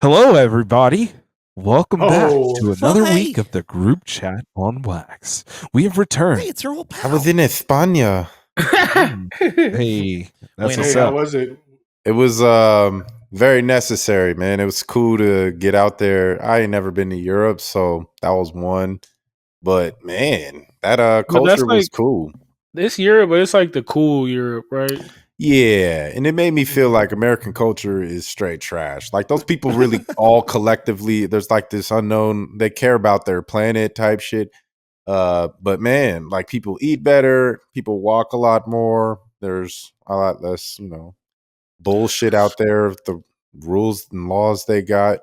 Hello, everybody. Welcome back to another Well, week of the group chat on Wax. We have returned. Hey, it's your old I pal. was in España. Hey, that's Wait, what's how up. was it? It was very necessary, man. It was cool to get out there. I ain't never been to Europe, so that was one. But man, that But that's culture was like- cool. It's Europe, but it's like the cool Europe, right? Yeah, and it made me feel like American culture is straight trash. Like those people really all collectively, there's like this unknown, they care about their planet type shit. But man, like people eat better, people walk a lot more. There's a lot less, bullshit out there, the rules and laws they got,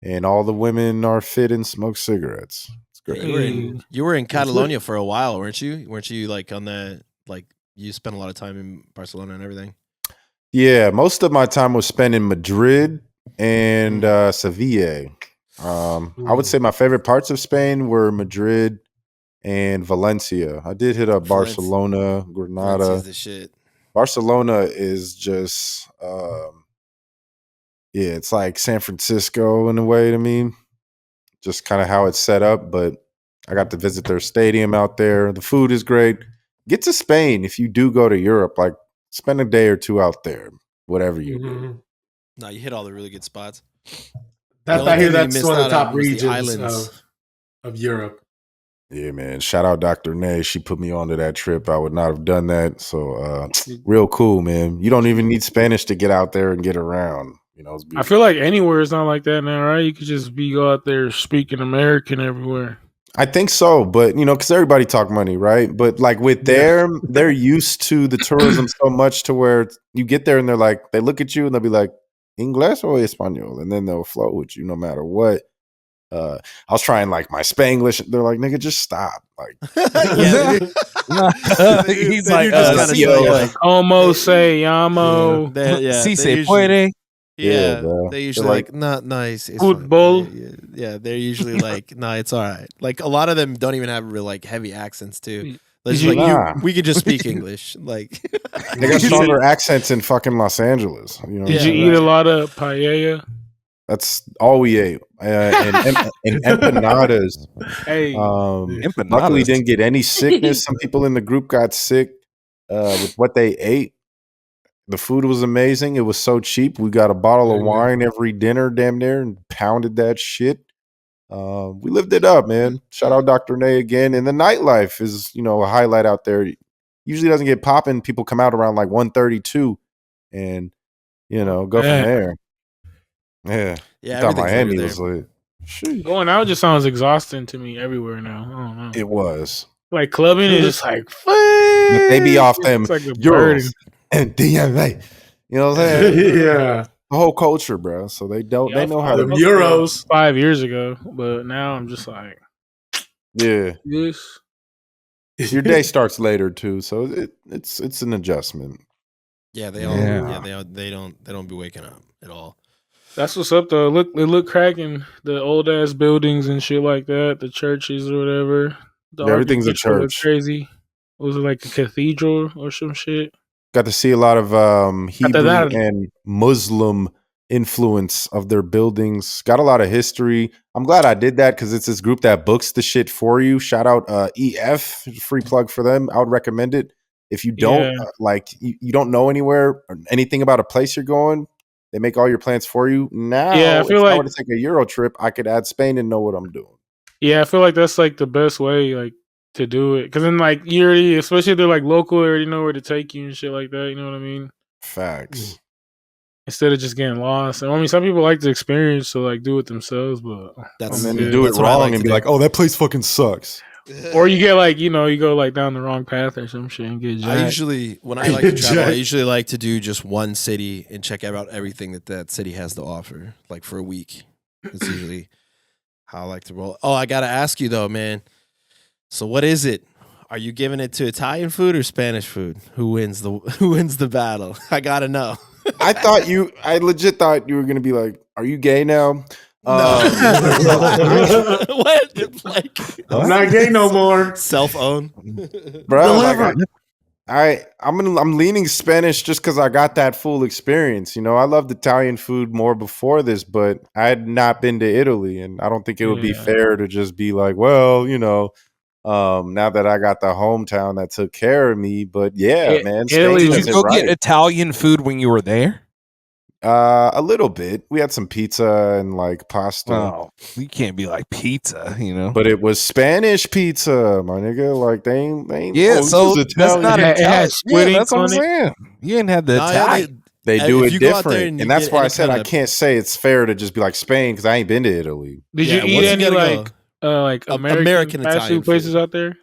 and all the women are fit and smoke cigarettes. It's great. You were in Catalonia for a while, weren't you? Weren't you like on the you spent a lot of time in Barcelona and everything? Yeah, most of my time was spent in Madrid and Sevilla. I would say my favorite parts of Spain were Madrid and Valencia. I did hit up Barcelona, Granada. Valencia's the shit. Barcelona is just, it's like San Francisco in a way to me. Just kind of how it's set up, but I got to visit their stadium out there. The food is great. Get to Spain if you do go to Europe. Like, spend a day or two out there, whatever you do. No, you hit all the really good spots. I hear that's missed one of out the top on was the regions islands. of Europe. Yeah, man. Shout out Dr. Nay. She put me onto that trip. I would not have done that. So, real cool, man. You don't even need Spanish to get out there and get around. It's I feel like anywhere is not like that now, right? You could just go out there speaking American everywhere. I think so, but because everybody talk money, right? But like with they're used to the tourism so much to where you get there and they're like, they look at you and they'll be like, English or Espanol, and then they'll flow with you no matter what. I was trying like my Spanglish. They're like, nigga, just stop. Like, He's like, Como se llamo. Si se puede. Yeah, bro. they usually They're like not nice. It's Football. fine. Yeah, they're usually like, nah, it's all right. Like a lot of them don't even have real like heavy accents too. We could just speak English. Like they got stronger accents in fucking Los Angeles. Did you eat a lot of paella? That's all we ate. And empanadas. Hey, Luckily, didn't get any sickness. Some people in the group got sick with what they ate. The food was amazing. It was so cheap. We got a bottle of wine every dinner, damn near, and pounded that shit. We lived it up, man. Shout out Dr. Nay again. And the nightlife is, a highlight out there. Usually doesn't get popping. People come out around like 1:32 and, go from there. Yeah. yeah, I thought everything's Miami over was there. like, shit. going out just sounds exhausting to me everywhere now. I don't know. It was. Like clubbing is just like, But they be off them It's like a euros and DMA. You know what I'm saying? Yeah. The whole culture, bro. So they don't. They know how to. The Euros 5 years ago, but now I'm just like, Yeah. this. Your day starts later too, so it's an adjustment. Yeah, they all. Yeah. Yeah, they don't be waking up at all. That's what's up though. It look cracking. The old ass buildings and shit like that, the churches or whatever. Everything's a architecture look church. Crazy. Was it like a cathedral or some shit? Got to see a lot of Hebrew that. and Muslim influence of their buildings. Got a lot of history. I'm glad I did that because it's this group that books the shit for you. Shout out EF, free plug for them. I would recommend it. If you don't you don't know anywhere or anything about a place you're going, they make all your plans for you. Now, I feel if like I were to take a Euro trip, I could add Spain and know what I'm doing. Yeah, I feel like that's like the best way, like to do it. Because then, like you already, especially if they're like local, you already know where to take you and shit like that. You know what I mean? Facts. Instead of just getting lost. I mean, some people like to experience, so like do it themselves, but That's and then do it what I wrong like and to be do. like, "Oh, that place fucking sucks." or you get like you go like down the wrong path or some shit and get jacked. I usually, when I like to travel, I usually like to do just one city and check out everything that city has to offer, like for a week. That's usually how I like to roll. Oh, I gotta ask you though, man. So what is it? Are you giving it to Italian food or Spanish food? Who wins the battle? I gotta know. I legit thought you were gonna be like, "Are you gay now?" What? Like I'm not gay no more. self-own? Bro, like, I'm leaning Spanish just because I got that full experience. You know, I loved Italian food more before this, but I had not been to Italy, and I don't think it would be fair to just be like, well, you know, now that I got the hometown that took care of me. But man, Spain did does you it go right. get Italian food when you were there? A little bit. We had some pizza and like pasta. Oh, you can't be like pizza, you know. But it was Spanish pizza, my nigga. Like they ain't. Yeah, so this is that's Italian. not It had squid ink that's what I'm on it. saying. You didn't have the Italian. They do if it you go out there different, you and that's get why any I said I kinda- can't say it's fair to just be like Spain because I ain't been to Italy. Did you eat once any gotta like American fast Italian food places food. out there?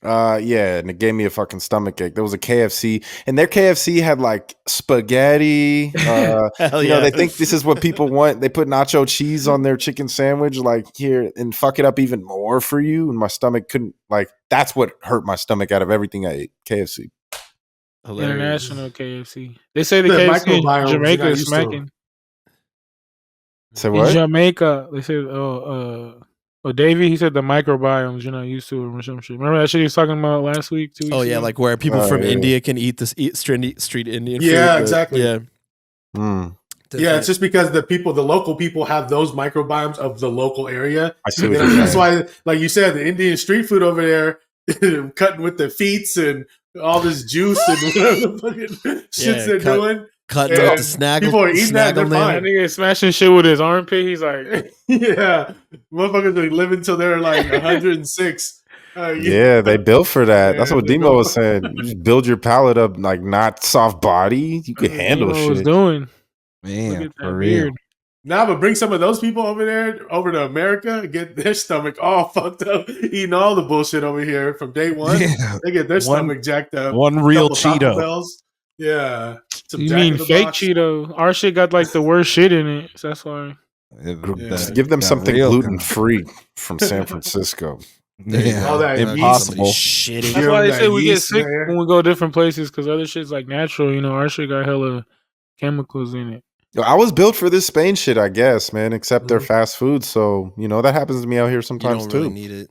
Yeah, and it gave me a fucking stomach ache. There was a KFC, and their KFC had like spaghetti. Hell You know, yeah. they think this is what people want. They put nacho cheese on their chicken sandwich, like here, and fuck it up even more for you. And my stomach couldn't like. That's what hurt my stomach out of everything I ate. KFC. Hilarious. International KFC. They say the The KFC in microbiomes you're Jamaica not is used to. smacking. Say In what? Jamaica, they said, Davey, he said the microbiomes you're not used to or some shit. Remember that shit he was talking about last week, 2 weeks Oh yeah, ago? like where people from yeah. India can eat street Indian food. Yeah, but exactly. Yeah. Yeah, it's just because the local people have those microbiomes of the local area. I see what You know, you're that's saying. why, like you said, the Indian street food over there, cutting with the feets and all this juice and whatever the fucking shits they're doing. Cutting And up the snaggle. people are eating that, they're snaggle nail. fine. That nigga smashing shit with his armpit. He's like, Yeah, motherfuckers are living till they're like 106. Yeah, they built for that. That's Yeah, what they Demo go- was saying. You just build your palate up, like not soft body. You can handle what was shit. doing. Look Man, at for that real. beard. Nah, but bring some of those people over there, over to America, get their stomach all fucked up, eating all the bullshit over here from day one. Yeah. They get their stomach jacked up. One real Couple Taco Cheeto. Bells. Yeah. Some You Jack mean in the fake Box. Cheeto? Our shit got like the worst shit in it. So that's why. Just give them that something real gluten free from San Francisco. Yeah, All that impossible. Shitty. That's why they that say we get yeast in sick there. when we go different places because other shit's like natural. You know, our shit got hella chemicals in it. Yo, I was built for this Spain shit, I guess, man. Except they're Mhm. fast food, so you know that happens to me out here You sometimes don't really too. need it.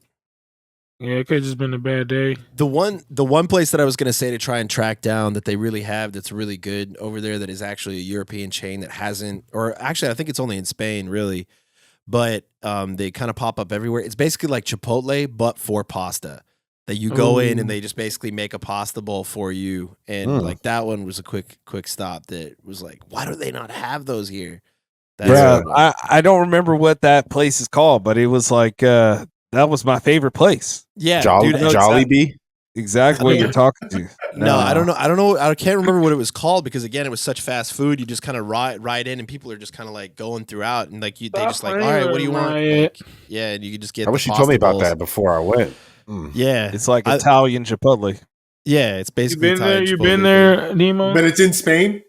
Yeah, it could have just been a bad day. The one place that I was gonna say to try and track down that they really have that's really good over there that is actually a European chain that hasn't, or actually I think it's only in Spain really, but they kind of pop up everywhere. It's basically like Chipotle but for pasta. That you go in Ooh. and they just basically make a pasta bowl for you, and like that one was a quick stop. That was like, why do they not have those here? Bro, I don't remember what that place is called, but it was like that was my favorite place. Yeah, Jolly, dude, Jollibee. Exactly what you're talking to. No, I don't know. I can't remember what it was called because again, it was such fast food. You just kind of ride in, and people are just kind of like going throughout, and like they just like, all right, what do you want? Like, yeah, and you could just get. I wish you told me about that before I went. Yeah, It's like Italian Chipotle. Yeah, it's basically. You've been there, Nemo. But it's in Spain.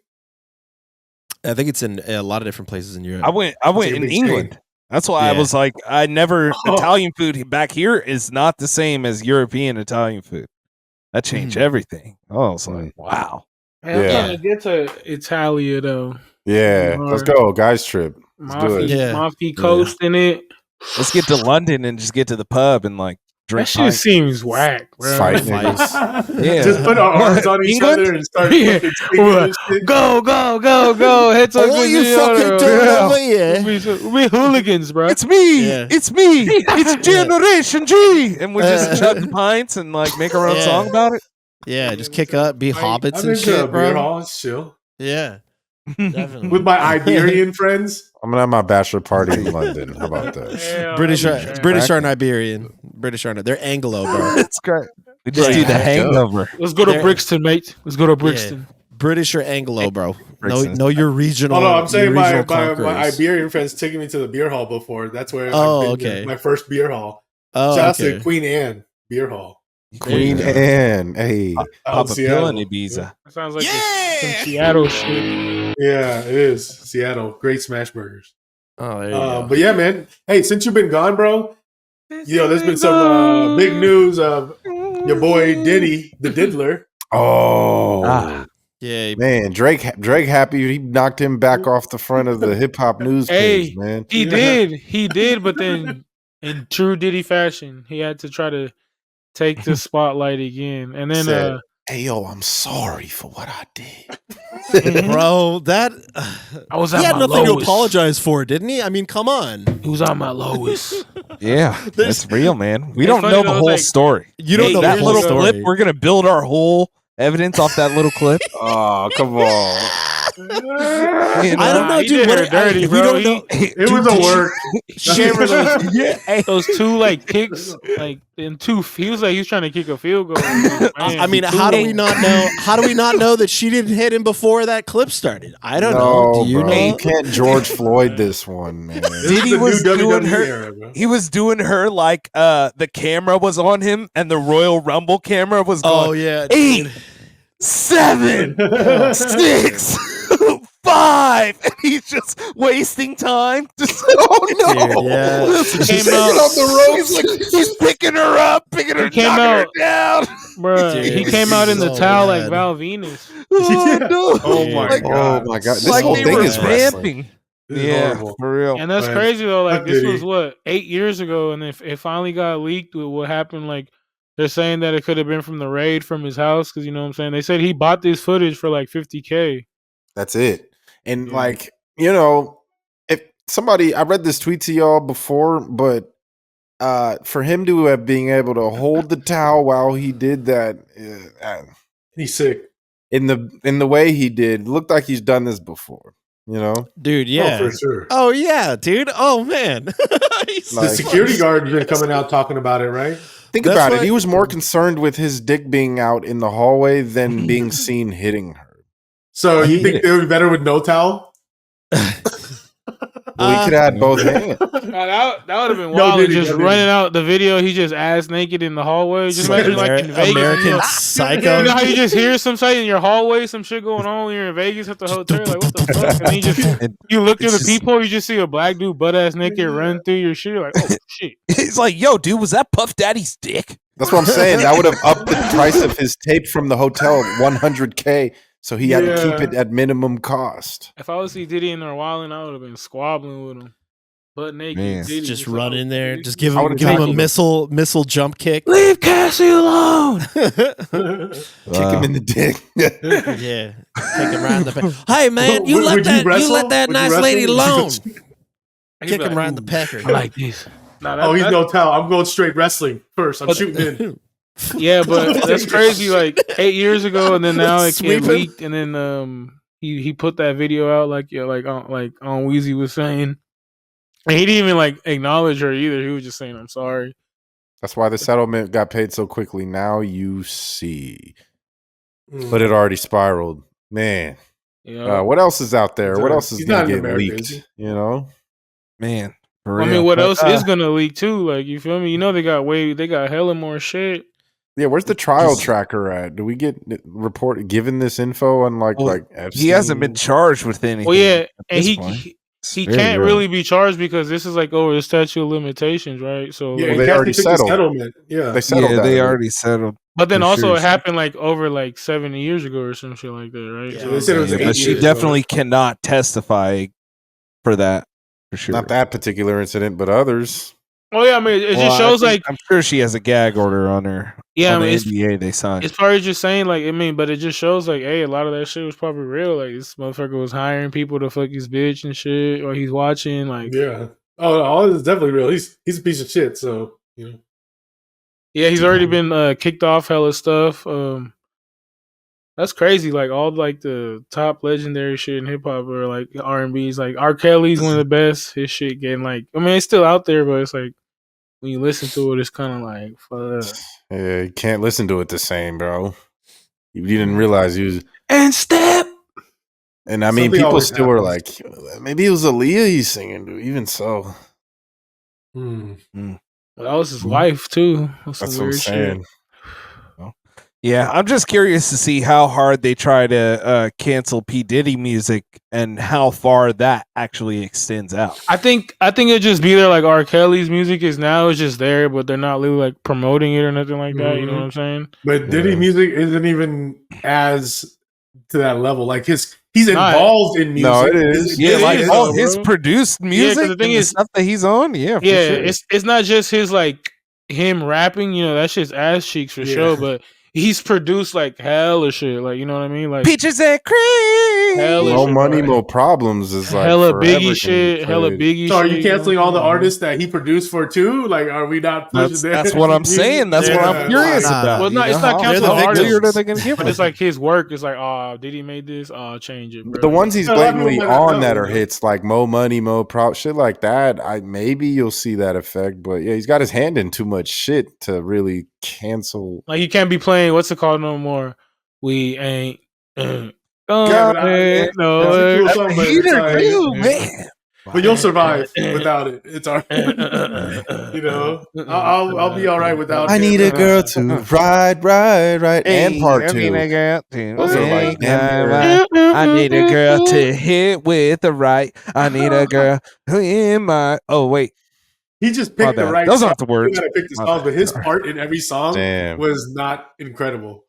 I think it's in a lot of different places in Europe. I went in England. That's why I Yeah. was like, Italian food back here is not the same as European Italian food. That changed everything. Oh, I was like, wow. Hell Yeah. yeah, get to Italia though. Yeah, let's go, guys trip. Let's do it. Mafia Coast in it. Let's get to London and just get to the pub and like drink. That shit seems whack, bro. Fight Fights. Yeah. Just put our arms on each England? other and start Yeah. fucking speaking this shit. Go. Head to What you fucking doing over here? We hooligans, bro. It's me. Yeah. It's me. It's Generation G. And we just chug pints and like make our own Yeah. song about it. Yeah, just kick up, be hobbits I've and been to a shit, beer bro. hall. It's chill. Yeah, definitely. With my Iberian friends. I'm gonna have my bachelor party in London. How about that? Hell, British that'd be are trash. Iberian. British are they're Anglo, bro. It's great. We just Yeah. do the Let's go. hangover. Let's go to There- Brixton, mate. Let's go to Brixton. British or Anglo, bro. Brixton. Know your regional. Oh no, I'm saying your my regional conquerors. Iberian friends taking me to the beer hall before. That's where Oh, I've been to okay. my first beer hall. Oh, Shout out okay. to Queen Anne Beer Hall. Queen There you Anne. Hey, out in Pop a Seattle. pill in Ibiza. That sounds like Yeah! some Seattle shit. Yeah, it is. Seattle. Great smash burgers. Oh, there you go. But yeah, man. Hey, since you've been gone, bro, there's been some big news of your boy Diddy, the Diddler. oh Yeah, man, Drake happy he knocked him back off the front of the hip hop news page, man. He did, but then in true Diddy fashion, he had to try to take the spotlight again. And then Said, hey, yo, I'm sorry for what I did. Bro, that I was he at had my nothing to lowest. apologize for, didn't he? I mean, come on. He was on my lowest. Yeah, that's real, man. We It's don't funny know though, the it's whole like- story. You don't know that the little whole clip. story. We're gonna build our whole evidence off that little clip. Oh, come on. You I don't know, he dude. did What her dirty, we bro. don't know. It was a work. He gave her those, Yeah. those two like kicks, like in two. He was like he was trying to kick a field goal. Man, I mean, two how do of we them. not know? How do we not know that she didn't hit him before that clip started? I don't know. Do you bro. know? You can't George Floyd this one, man. Diddy was doing her. era, bro. He was doing her like the camera was on him and the Royal Rumble camera was going. Oh yeah, 8, dude. 7, 6, 5, and he's just wasting time. Just, oh no! Dude, yeah. He's Came picking out- up the ropes. He's picking her up, picking her, He came knocking out- her down. Bruh, Dude, he came out in the so towel bad. like Val Venus. Oh no! Oh my Like, god. Oh my god, this like whole they thing were is wrestling. vamping. This is Yeah, horrible. for real. And that's Man, crazy though. Like fuck this Diddy. was what 8 years ago, and if it finally got leaked with what happened, like they're saying that it could have been from the raid from his house because you know what I'm saying. They said he bought this footage for like $50K. That's it. And Yeah. like, you know, if somebody, I read this tweet to y'all before, but for him to have being able to hold the towel while he did that, He's sick. in the way he did, looked like he's done this before. You know, Dude, yeah. Oh, for sure. Oh yeah, dude. Oh man. He's Like- The security guard's been coming out talking about it, right? think That's about what- it. He was more concerned with his dick being out in the hallway than being seen hitting her. So you think it would be better with no towel? Well, he could have had both hands. That would have been No, wild. Diddy, Just no, Diddy. running out the video, he just ass naked in the hallway. Just like imagine like in Vegas, American you know, Psycho. you know how you just hear some site in your hallway, some shit going on when you're in Vegas at the hotel, like what the fuck? And then you look through It's the just- peephole, you just see a black dude butt ass naked run through your shit. You're like, oh shit. He's like, "Yo, dude, was that Puff Daddy's dick?" That's what I'm saying. That would have upped the price of his tape from the hotel $100K. So he had to keep Yeah. it at minimum cost. If I was see Diddy in there wilding, I would have been squabbling with him. Butt naked. Man. Diddy, Just like, run oh, in there. Diddy. Just give I him, would've give him a tackled him. missile jump kick. Leave Cassie alone. Kick him in the dick. Yeah, take him right in the back. Hey man, Would you you let that wrestle? Would you nice wrestle? lady alone. He'd be Kick him like, right in the pecker. I like this. Nah, Oh, he's no towel. I'm going straight wrestling first. I'm shooting in. Yeah, but that's crazy. Like 8 years ago, and then now it Sweep him. leaked, and then he put that video out like on Weezy was saying, and he didn't even like acknowledge her either. He was just saying, "I'm sorry." That's why the settlement got paid so quickly. Now you see. Mm. But it already spiraled. Man. You know? What else is out there? He's What not- else is he's going not to in get America, leaked? is he? You know? Man, for I real. mean, what But, else is gonna leak too? Like, you feel me? You know, they got hella more shit. Yeah, where's the trial tracker at? Do we get given this info on Well, like Epstein? he hasn't been charged with anything. Well, yeah, at and this point. he Very can't early. really be charged because this is like over the statute of limitations, right? So, Yeah, like, they Cassie already took the settled. settlement. Yeah. They settled Yeah, that. they already. already settled. but then for also sure. it happened like over like 7 years ago or some shit like that, right? Yeah, So they said it was Yeah, 8 but she years definitely cannot testify for that, for sure. Not that particular incident, but others. Oh yeah, I mean, it Well, just shows like I'm sure she has a gag order on her. yeah, I on mean, the it's NDA they signed. as far as just saying like I mean, but it just shows like, hey, a lot of that shit was probably real. Like this motherfucker was hiring people to fuck his bitch and shit, or he's watching like Yeah. Oh, all this is definitely real. He's a piece of shit. So you know. yeah, he's already been kicked off hella stuff. That's crazy. Like all like the top legendary shit in hip hop or like R&B's. Like R. Kelly's one of the best. His shit getting like I mean it's still out there, but it's like when you listen to it, it's kind of like fuck. Yeah, you can't listen to it the same, bro. You didn't realize he was. And step. And I mean, Something people always still were happens. like, maybe it was Aaliyah he's singing to. Even so, Hmm. Well, that was his wife too. that's what I'm saying. Yeah, I'm just curious to see how hard they try to cancel P. Diddy music and how far that actually extends out. I think it'll just be there like R. Kelly's music is now. It's just there, but they're not really like promoting it or nothing like that. You know what I'm saying? But Diddy Yeah. music isn't even as to that level. Like he's Nah, involved in music. No, it is. Yeah, it like is, all though, his bro. produced music, the thing and is- stuff that he's on. Yeah, for Yeah, sure. it's not just his like him rapping. You know that shit's ass cheeks for Yeah. sure. But he's produced like hella shit. Like, you know what I mean? Like Peaches and cream. Hella No shit, money, bro. no problems is like hella forever Biggie can shit, be hella played. Biggie So are shit. you canceling all the know what I'm artists that he produced for too? Like, are we not pushing That's what I'm saying. That's what I'm curious Nah. about. Well, You no, know, it's not how canceling artists. weird are they going to give But us? it's like his work. It's like, oh, did he make this? Oh, change it, bro. The ones he's A lot of people blatantly might not on know, that you are know? hits, like Mo Money, Mo Prop, shit like that. Maybe you'll see that effect, but yeah, he's got his hand in too much shit to really cancel. Like, you can't be playing, what's it called no more? We ain't. Yeah, but no, it's a cool song, but it's Heater like, too, man. but you'll survive without it. It's all right. You know, I'll be all right without I him. need a girl to ride, and part I need two. a girl to Those are like make damn my near- mind. I need a girl to hit with the right. I need a girl who in my. Oh wait, He just my picked the bad. right Those song. aren't the You words. gotta pick the My song, bad. but his part in every song Damn. was not incredible.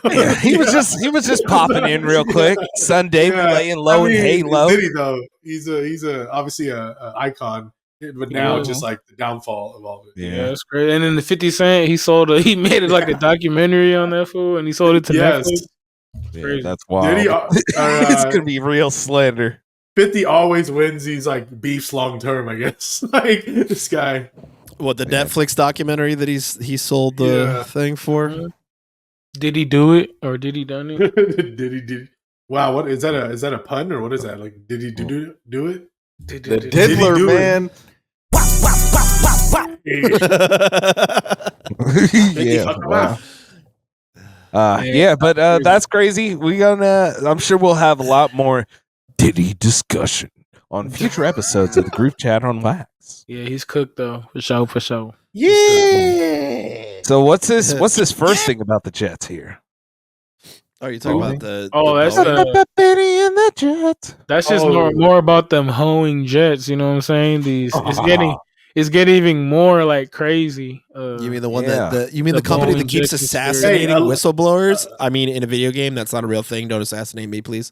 Yeah, he was just popping in real quick. Sunday laying low and Halo. Diddy though, he's a obviously a icon, but now Yeah. just like the downfall of all of it. Yeah, that's great. And then the 50 Cent, he made it like a documentary on that fool, and he sold it to Yes, Netflix. Yeah, Crazy. that's wild. Diddy, It's gonna be real slander. 50 always wins these like beefs long term, I guess. Like this guy. What, the Netflix documentary that he sold the Yeah. thing for? Did he do it or did he done it? Did wow, what is that a pun or what is that? Like did he do it? The Did he diddler, do it? man. Yeah, fuck him wow. up. Yeah, but that's crazy. I'm sure we'll have a lot more Diddy discussion on future episodes of the group chat on Wax. Yeah, he's cooked though, for sure. Yeah. So what's this first thing about the Jets here? Are you talking about the? Oh, the that's Boeing? Diddy and the Jets. That's just Oh. more about them hoeing jets. You know what I'm saying? It's getting even more like crazy. You mean the one Yeah. that you mean The the company Boeing that keeps jet assassinating conspiracy. whistleblowers? I mean, in a video game, that's not a real thing. Don't assassinate me, please.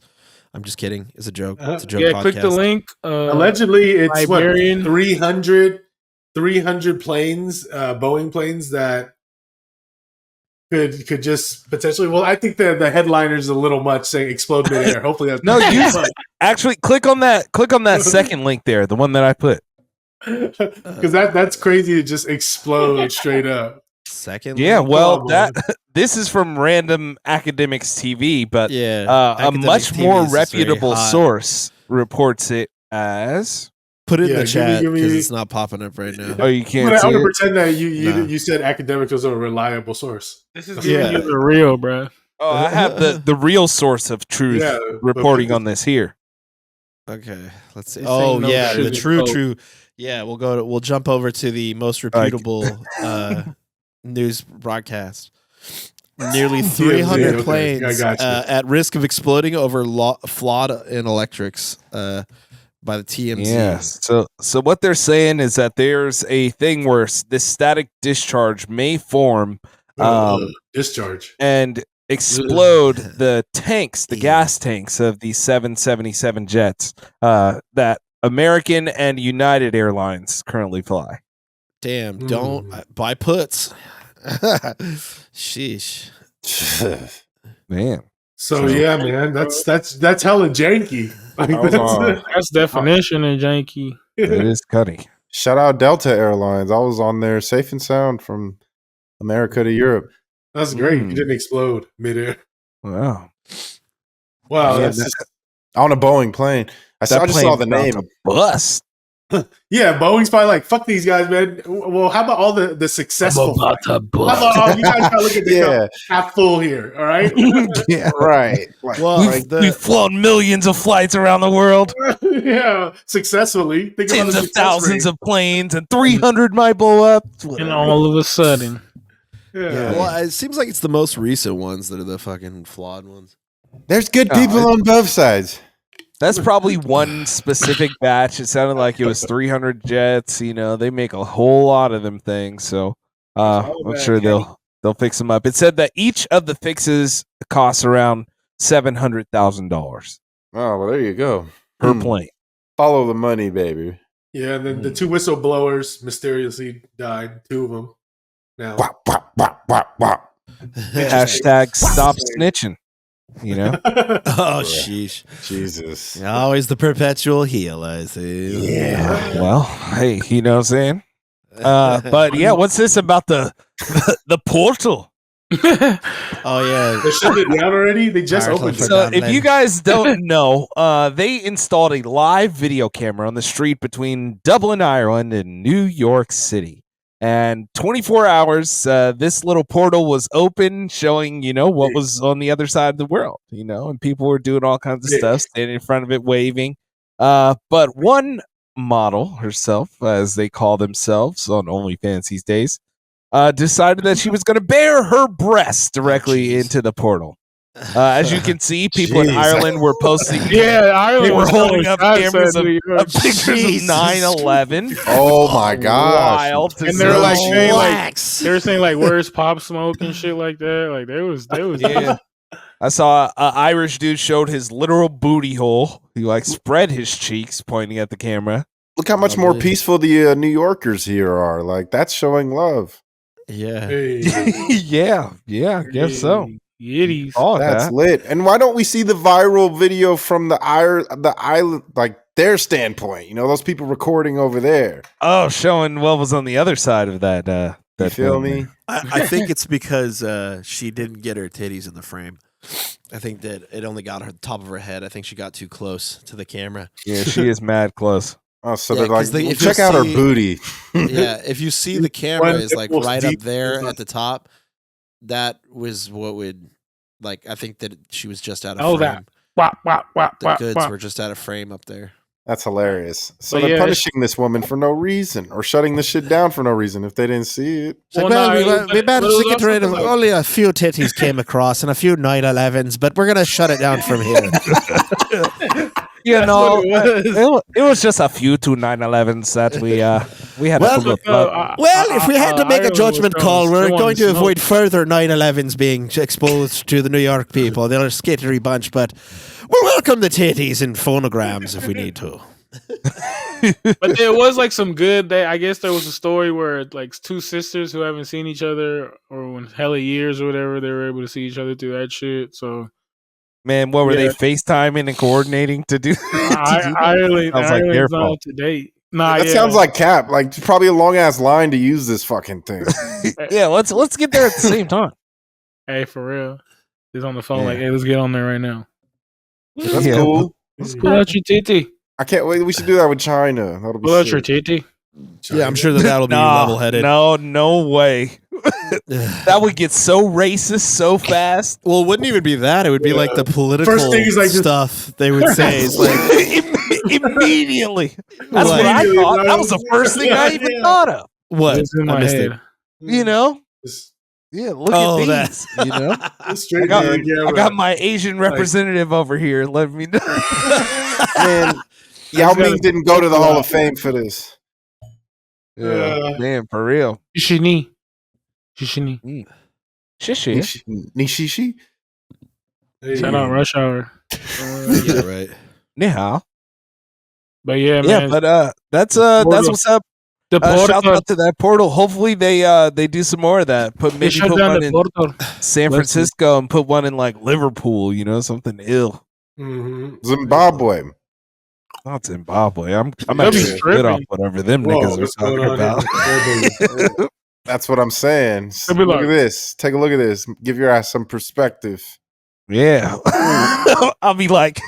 I'm just kidding. It's a joke. It's a joke. Yeah, podcast. click the link. Allegedly, it's Liberian. 300 planes, Boeing planes that could just potentially. Well, I think the headliner's a little much saying explode midair. Hopefully that's No, actually click on that second link there, the one that I put. because that's crazy to just explode straight up. Second. Yeah, link? well, Come on, this is from Random Academics TV, but Yeah. a Academic much TV more is just very reputable hot. source reports it as. Put it in Yeah, the chat give me- because it's not popping up right now. Oh, you I'm can't gonna, see I'm gonna it. pretend that you Nah. you said academics was a reliable source. This is giving Yeah. you the real, bro. Oh, I have the real source of truth Yeah, reporting on this here. Okay, let's see. This Oh ain't no yeah, the sugar true. coat. Yeah, we'll jump over to the most reputable news broadcast. Nearly 300 okay. planes I got you. at risk of exploding over flawed in electrics by the TMZ. Yes. So what they're saying is that there's a thing where this static discharge may form Discharge. and explode the tanks, the gas tanks of these 777 jets that American and United Airlines currently fly. Damn, don't buy puts. Sheesh. Man. So yeah, man, that's hella janky. Like, I was on- That's definition of janky. It is cutting. Shout out Delta Airlines. I was on there safe and sound from America to Europe. That's great. You didn't explode midair. Wow. Wow, Yeah, that's that- just, On a Boeing plane. I just saw the name. Bust. yeah. Boeing's probably like, fuck these guys, man. Well, how about all the successful? How about all you guys gotta look at the Yeah, half full here? All right. Yeah. right. Like, Well, like We've flown millions of flights around the world, yeah, successfully. Think about tens the of success thousands rate. of planes, and 300 might blow up. And all of a sudden, Yeah. well, it seems like it's the most recent ones that are the fucking flawed ones. there's good people on both sides. That's probably one specific batch. It sounded like it was 300 jets. You know, they make a whole lot of them things, so I'm sure they'll fix them up. It said that each of the fixes costs around $700,000 Oh, well, there you go. per plane. Follow the money, baby. Yeah, and then the two whistleblowers mysteriously died. Two of them. Now, Wop, wop, wop, wop, wop. Hashtag stop snitching. You know? Oh, sheesh. Jesus. Always the perpetual heel, I see. Yeah. Well, hey, you know what I'm saying? But yeah, what's this about the portal? Oh, yeah. They shut it down already. They just Powerful opened for it. So Dublin. if you guys don't know, they installed a live video camera on the street between Dublin, Ireland and New York City. And 24 hours, this little portal was open, showing, what was on the other side of the world, and people were doing all kinds of stuff, standing in front of it, waving. But one model herself, as they call themselves on OnlyFans these days, decided that she was going to bare her breasts directly into the portal. As you can see, people in Ireland were posting. Yeah, Ireland They were was holding up cameras of New York. pictures of 9/11. Oh my gosh. Wild to And they were like see. saying they were saying like where's Pop Smoke and shit like that. Like they was Yeah. I saw an Irish dude showed his literal booty hole. He spread his cheeks, pointing at the camera. Look how much more peaceful the New Yorkers here are. Like, that's showing love. Yeah. Hey. yeah, I guess so. Yiddies. Oh, That's lit. And why don't we see the viral video from the island, like their standpoint? Those people recording over there. Oh, showing what was on the other side of that. You feel me? I think it's because she didn't get her titties in the frame. I think that it only got her top of her head. I think she got too close to the camera. Yeah, she is mad close. Oh, so Yeah, they're like, 'cause if check you out her see- booty. Yeah, if you see the camera is like One right deep up there inside. at the top, that was what would I think that she was just out of Oh, frame. that. Wop, wop, wop, The wop, goods wop. were just out of frame up there. That's hilarious. So But they're yeah, punishing this woman for no reason or shutting the shit down for no reason if they didn't see it. Well, no, it was- but it was also like- only a few titties came across and a few 9/11s, but we're gonna shut it down from here. That's what it was. it was just a few 9/11s that we had Well, to look No, up. Well, if we had to make a Ireland judgment was call, we're throwing going to smoke. avoid further 9/11s being exposed to the New York people. They're a skittery bunch, but we'll welcome the titties and phonograms if we need to. But there was like some good. I guess there was a story where like two sisters who haven't seen each other or in hella years or whatever, they were able to see each other through that shit. So Man, what were they Yeah. FaceTiming and coordinating to do? Ireland, Sounds like their Ireland's not fault. up to date. Nah, That yeah. sounds like cap. Like, it's probably a long ass line to use this fucking thing. Yeah, let's get there at the same time. Hey, for real. He's on the phone Yeah. like, hey, let's get on there right now. That's Yeah. cool. Pull out your titty. I can't wait. We should do that with China. That'll be Pull out your sick. titty. Yeah, I'm sure that'll be level-headed. No way. That would get so racist so fast. Well, it wouldn't even be that. It would be like the political First thing is like just- stuff they would say. It's like, Immediately. That's Like- what I Immediately, thought. bro. That was the first thing I even Yeah. thought of. what? It's in I my missed it. head. You know? Just Yeah, look Oh, at that- these. You know? straight I got, to the camera. I got my Asian representative over here. Let me know. Man, Yao Ming didn't go to the Hall of Fame for this. Yeah, man, for real. Shishini. Shishini. Shishi. Nishishi? Hey. Shout out Rush Hour. Yeah, right. Ni hao. But yeah, Yeah, man. but that's what's up. the Shout portal. out to that portal. Hopefully they do some more of that. They Maybe shut put down one the in portal. San Let's see. Francisco and put one in like Liverpool. Something ill. Mhm. Zimbabwe. Not Zimbabwe. I'm They'll actually be good off tripping. whatever them Whoa, niggas what's are talking going on about. here? That's what I'm saying. They'll be Look like- at this. Take a look at this. Give your ass some perspective. Yeah. I'll be like,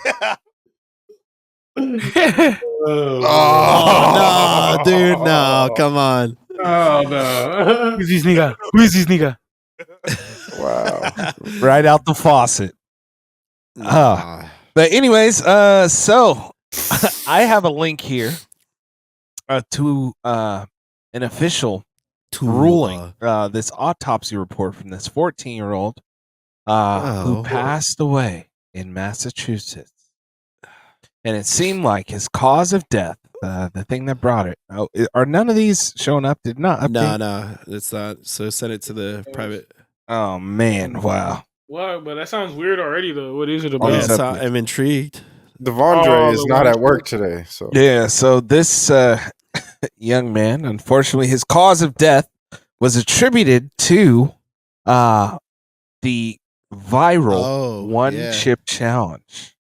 Oh, no, dude, no, come on. Oh no! Who's this nigga? Who's this nigga? Wow. right out the faucet. Nah. But anyways, so I have a link here to an official ruling. This autopsy report from this 14-year-old who Oh. passed away in Massachusetts, and it seemed like his cause of death, the thing that brought it. Oh, are none of these showing up? Did not. update? No, it's not. So send it to the private. Oh man! Wow. What? But that sounds weird already, though. What is it Oh, about? Yeah, it's so up- I'm intrigued. Devondre Oh, is the not one- at work today. So Yeah, so this young man, unfortunately, his cause of death was attributed to the viral one chip challenge.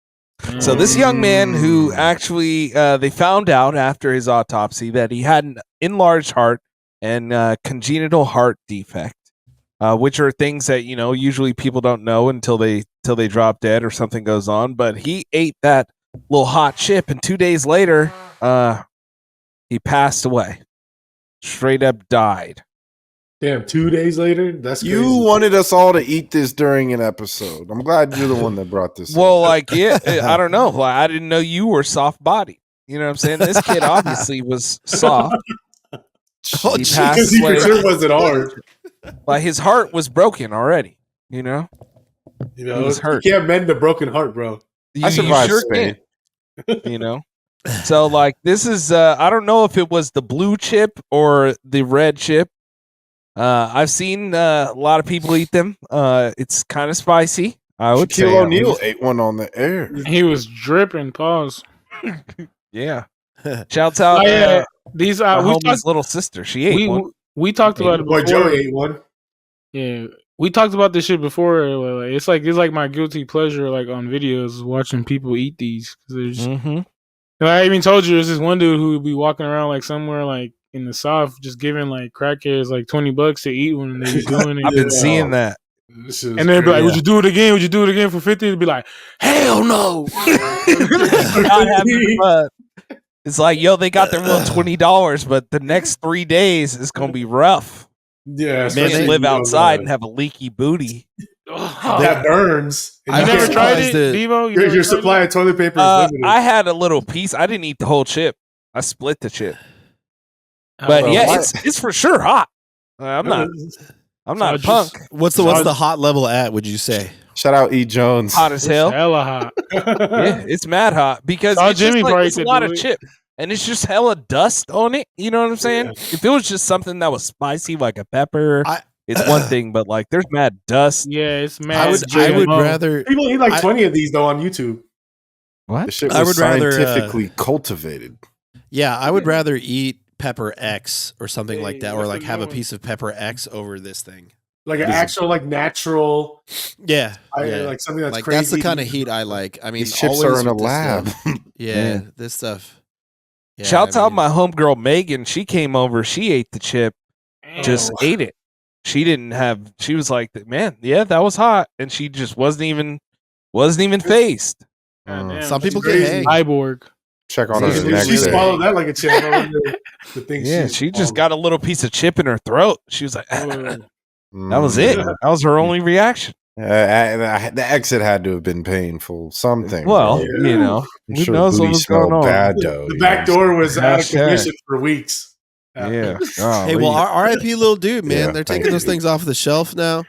So this young man who actually they found out after his autopsy that he had an enlarged heart and congenital heart defect, which are things that usually people don't know until they drop dead or something goes on. But he ate that little hot chip, and 2 days later, he passed away. Straight up died. Damn, 2 days later? That's crazy. You wanted us all to eat this during an episode. I'm glad you're the one that brought this Well, up. I don't know. Like, I didn't know you were soft body. You know what I'm saying? This kid obviously was soft. He passed away. For sure wasn't hard. Like, his heart was broken already. He was hurt. You can't mend a broken heart, bro. I survived Spain. Can. So, like, this is, I don't know if it was the blue chip or the red chip. I've seen a lot of people eat them. It's kind of spicy. I would say. Shaquille O'Neal ate one on the air. He was dripping. Pause. Yeah. Shouts out. These homie's little sister. She ate one. We talked about it before. Boy, Joey ate one. Yeah, we talked about this shit before. Like, it's like my guilty pleasure, like on videos, watching people eat these. I even told you there's this one dude who would be walking around like somewhere like in the South, just giving like crackheads like $20 to eat when they be doing it. I've been seeing that. And they'd be like, "Would you do it again? Would you do it again for 50?" It'd be like, "Hell no!" Not having fun. It's like, yo, they got their little $20, but the next 3 days is gonna be rough. Yeah, man, they live outside and have a leaky booty. That burns. You never tried it, Devo? Your supply of toilet paper is limited. I had a little piece. I didn't eat the whole chip. I split the chip. But it's for sure hot. I'm not a punk. What's the hot level at? Would you say? Shout out E. Jones. Hot as hell. Hella hot. Yeah, it's mad hot because it's, it's a lot of chip, and it's just hella dust on it. You know what I'm saying? Yeah. If it was just something that was spicy, like a pepper, it's one thing. But like, there's mad dust. Yeah, it's mad. I would rather people eat like 20 of these though on YouTube. What? The shit was scientifically cultivated. Yeah, I would rather eat Pepper X or something like that, or like have a piece of Pepper X over this thing. Like an actual, like natural, like something that's like crazy. That's the kind of heat I like. I mean, these chips are in a lab. This stuff. Yeah, Shouts out my homegirl Megan. She came over. She ate the chip, just ate it. She didn't have. She was like, "Man, yeah, that was hot," and she just wasn't even phased. Some people get cyborg. Check on her next She swallowed that like a chip. She just got a little piece of chip in her throat. She was like, that was it. That was her only reaction. The exit had to have been painful. Something. Well, who knows what was going on. Bad dough, the back door was out of commission for weeks. Yeah. Hey, well, R.I.P. little dude, man. They're taking those things off the shelf now.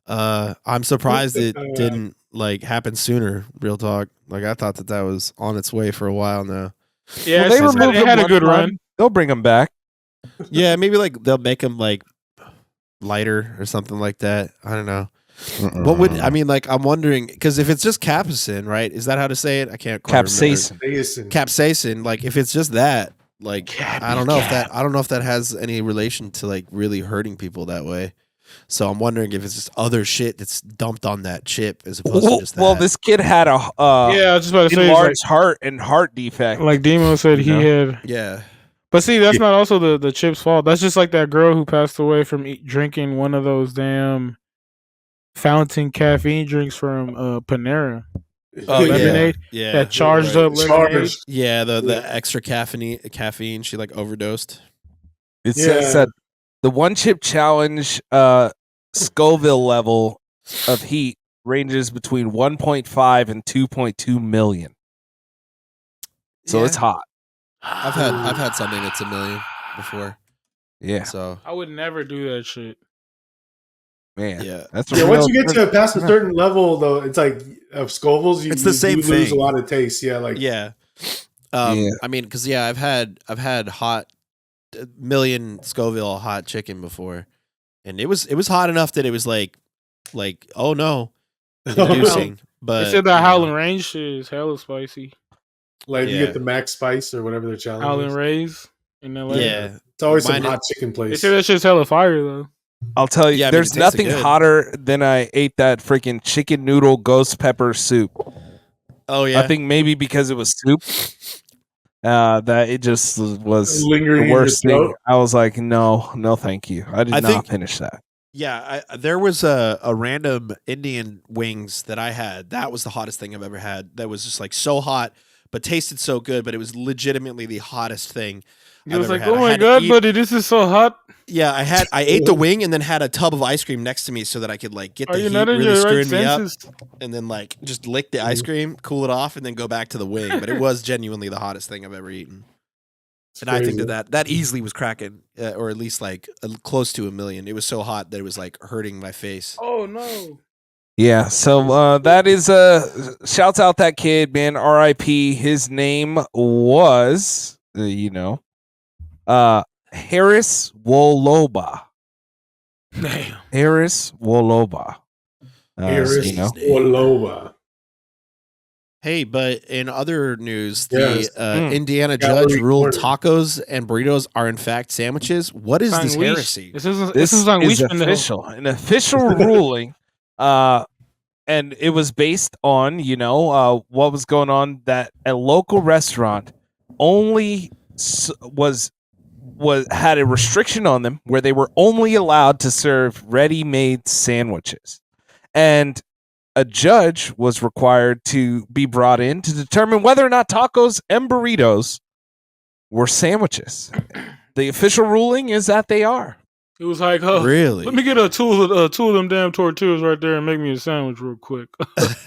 I'm surprised it didn't like happen sooner. Real talk. Like I thought that was on its way for a while now. Yeah, they had a good run. They'll bring them back. Yeah, maybe like they'll make them like lighter or something like that. I don't know. What would I mean? Like I'm wondering because if it's just capsaicin, right? Is that how to say it? I can't quite capsaicin. Capsaicin. Like if it's just that, like I don't know if that has any relation to like really hurting people that way. So I'm wondering if it's just other shit that's dumped on that chip as opposed to just that. Well, this kid had a I was just about to say enlarged heart and heart defect. Like Demo said, he had. Yeah. But see, that's not also the chip's fault. That's just like that girl who passed away from drinking one of those damn fountain caffeine drinks from Panera. Lemonade. Yeah. That charged up lemonade. Yeah, the extra caffeine. She like overdosed. It says that the one chip challenge Scoville level of heat ranges between 1.5 and 2.2 million. So it's hot. I've had something that's a million before. Yeah. So I would never do that shit. Man. Yeah. That's once you get to past a certain level though, it's like of Scovilles, it's the same you thing. Lose a lot of taste. Yeah, like I mean, because I've had hot million Scoville hot chicken before, and it was hot enough that it was like oh no, inducing. But they said that Howlin' Range shit is hella spicy. Like you get the max spice or whatever their challenge. Howlin' Rays in LA. Yeah, it's always some hot chicken place. They say that shit's hella fire though. I'll tell you, Yeah, I mean, there's it tasted nothing good. hotter than I ate that freaking chicken noodle ghost pepper soup. Oh yeah. I think maybe because it was soup, that it just was Lingering the in your worst thing. throat? I was like, no, thank you. I did I not think- finish that. Yeah, there was a random Indian wings that I had. That was the hottest thing I've ever had. That was just like so hot, but tasted so good. But it was legitimately the hottest thing He I've was ever like, had. "Oh I my had to god, eat- buddy, this is so hot." Yeah, I ate the wing and then had a tub of ice cream next to me so that I could like get Are the you heat not in really your right screwing me up, senses? and then like just lick the ice cream, cool it off, and then go back to the wing. But it was genuinely the hottest thing I've ever eaten. And I think that easily was cracking, or at least like close to 1 million. It was so hot that it was like hurting my face. Oh no. Yeah, so that is shouts out that kid, man. R.I.P. His name was Harris Woloba. Damn. Harris Woloba. Harris you know. Woloba. Hey, but in other news, Yes. the Indiana Gallery judge ruled corner. tacos and burritos are in fact sandwiches. What is this Sandwich. heresy? This is This on is Wish official, an official ruling, and it was based on what was going on, that a local restaurant only had a restriction on them where they were only allowed to serve ready-made sandwiches, and a judge was required to be brought in to determine whether or not tacos and burritos were sandwiches. The official ruling is that they are. It was like, oh, Really? let me get two of them damn tortillas right there and make me a sandwich real quick.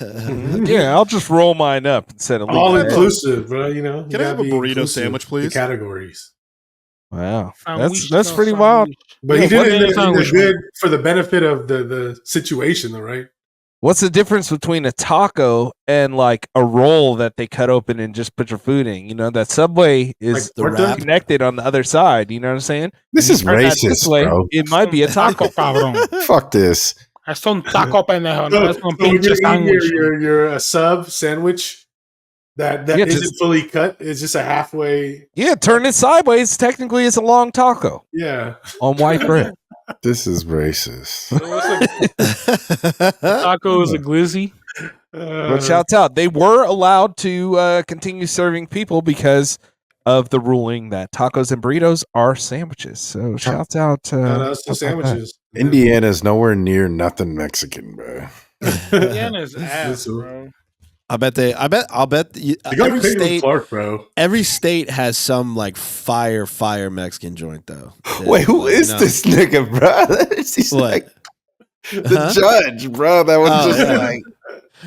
Yeah, I'll just roll mine up instead of All leaving it. inclusive, bro. You know, Can I have a burrito sandwich, please? The categories, Wow, Sandwich, that's pretty sandwich. wild. but Yeah, he did what it is in sandwich, a good for the benefit of the situation, though, right? What's the difference between a taco and like a roll that they cut open and just put your food in? You know, that Subway is Like the torta? wrap. connected on the other side. You know what I'm saying? This is Turn that this racist, way, bro. it might be a taco. Cabrón. Fuck this. Es un taco pendejo, no es un So when pinche you're sandwich. eating your sub sandwich that Yeah, isn't just- fully cut, it's just a halfway. Yeah, turn it sideways. Technically, it's a long taco Yeah, on white bread. This is racist. Taco is a glizzy. But shouts out, they were allowed to continue serving people because of the ruling that tacos and burritos are sandwiches. So shouts out. that's the stuff like that. sandwiches. Indiana's nowhere near nothing Mexican, bro. Indiana's ass, bro. I'll bet They got Clark, bro. every state has some like fire Mexican joint though. Wait, who is this nigga, bro? He's What? like the judge, bro. That was Oh, just yeah. like,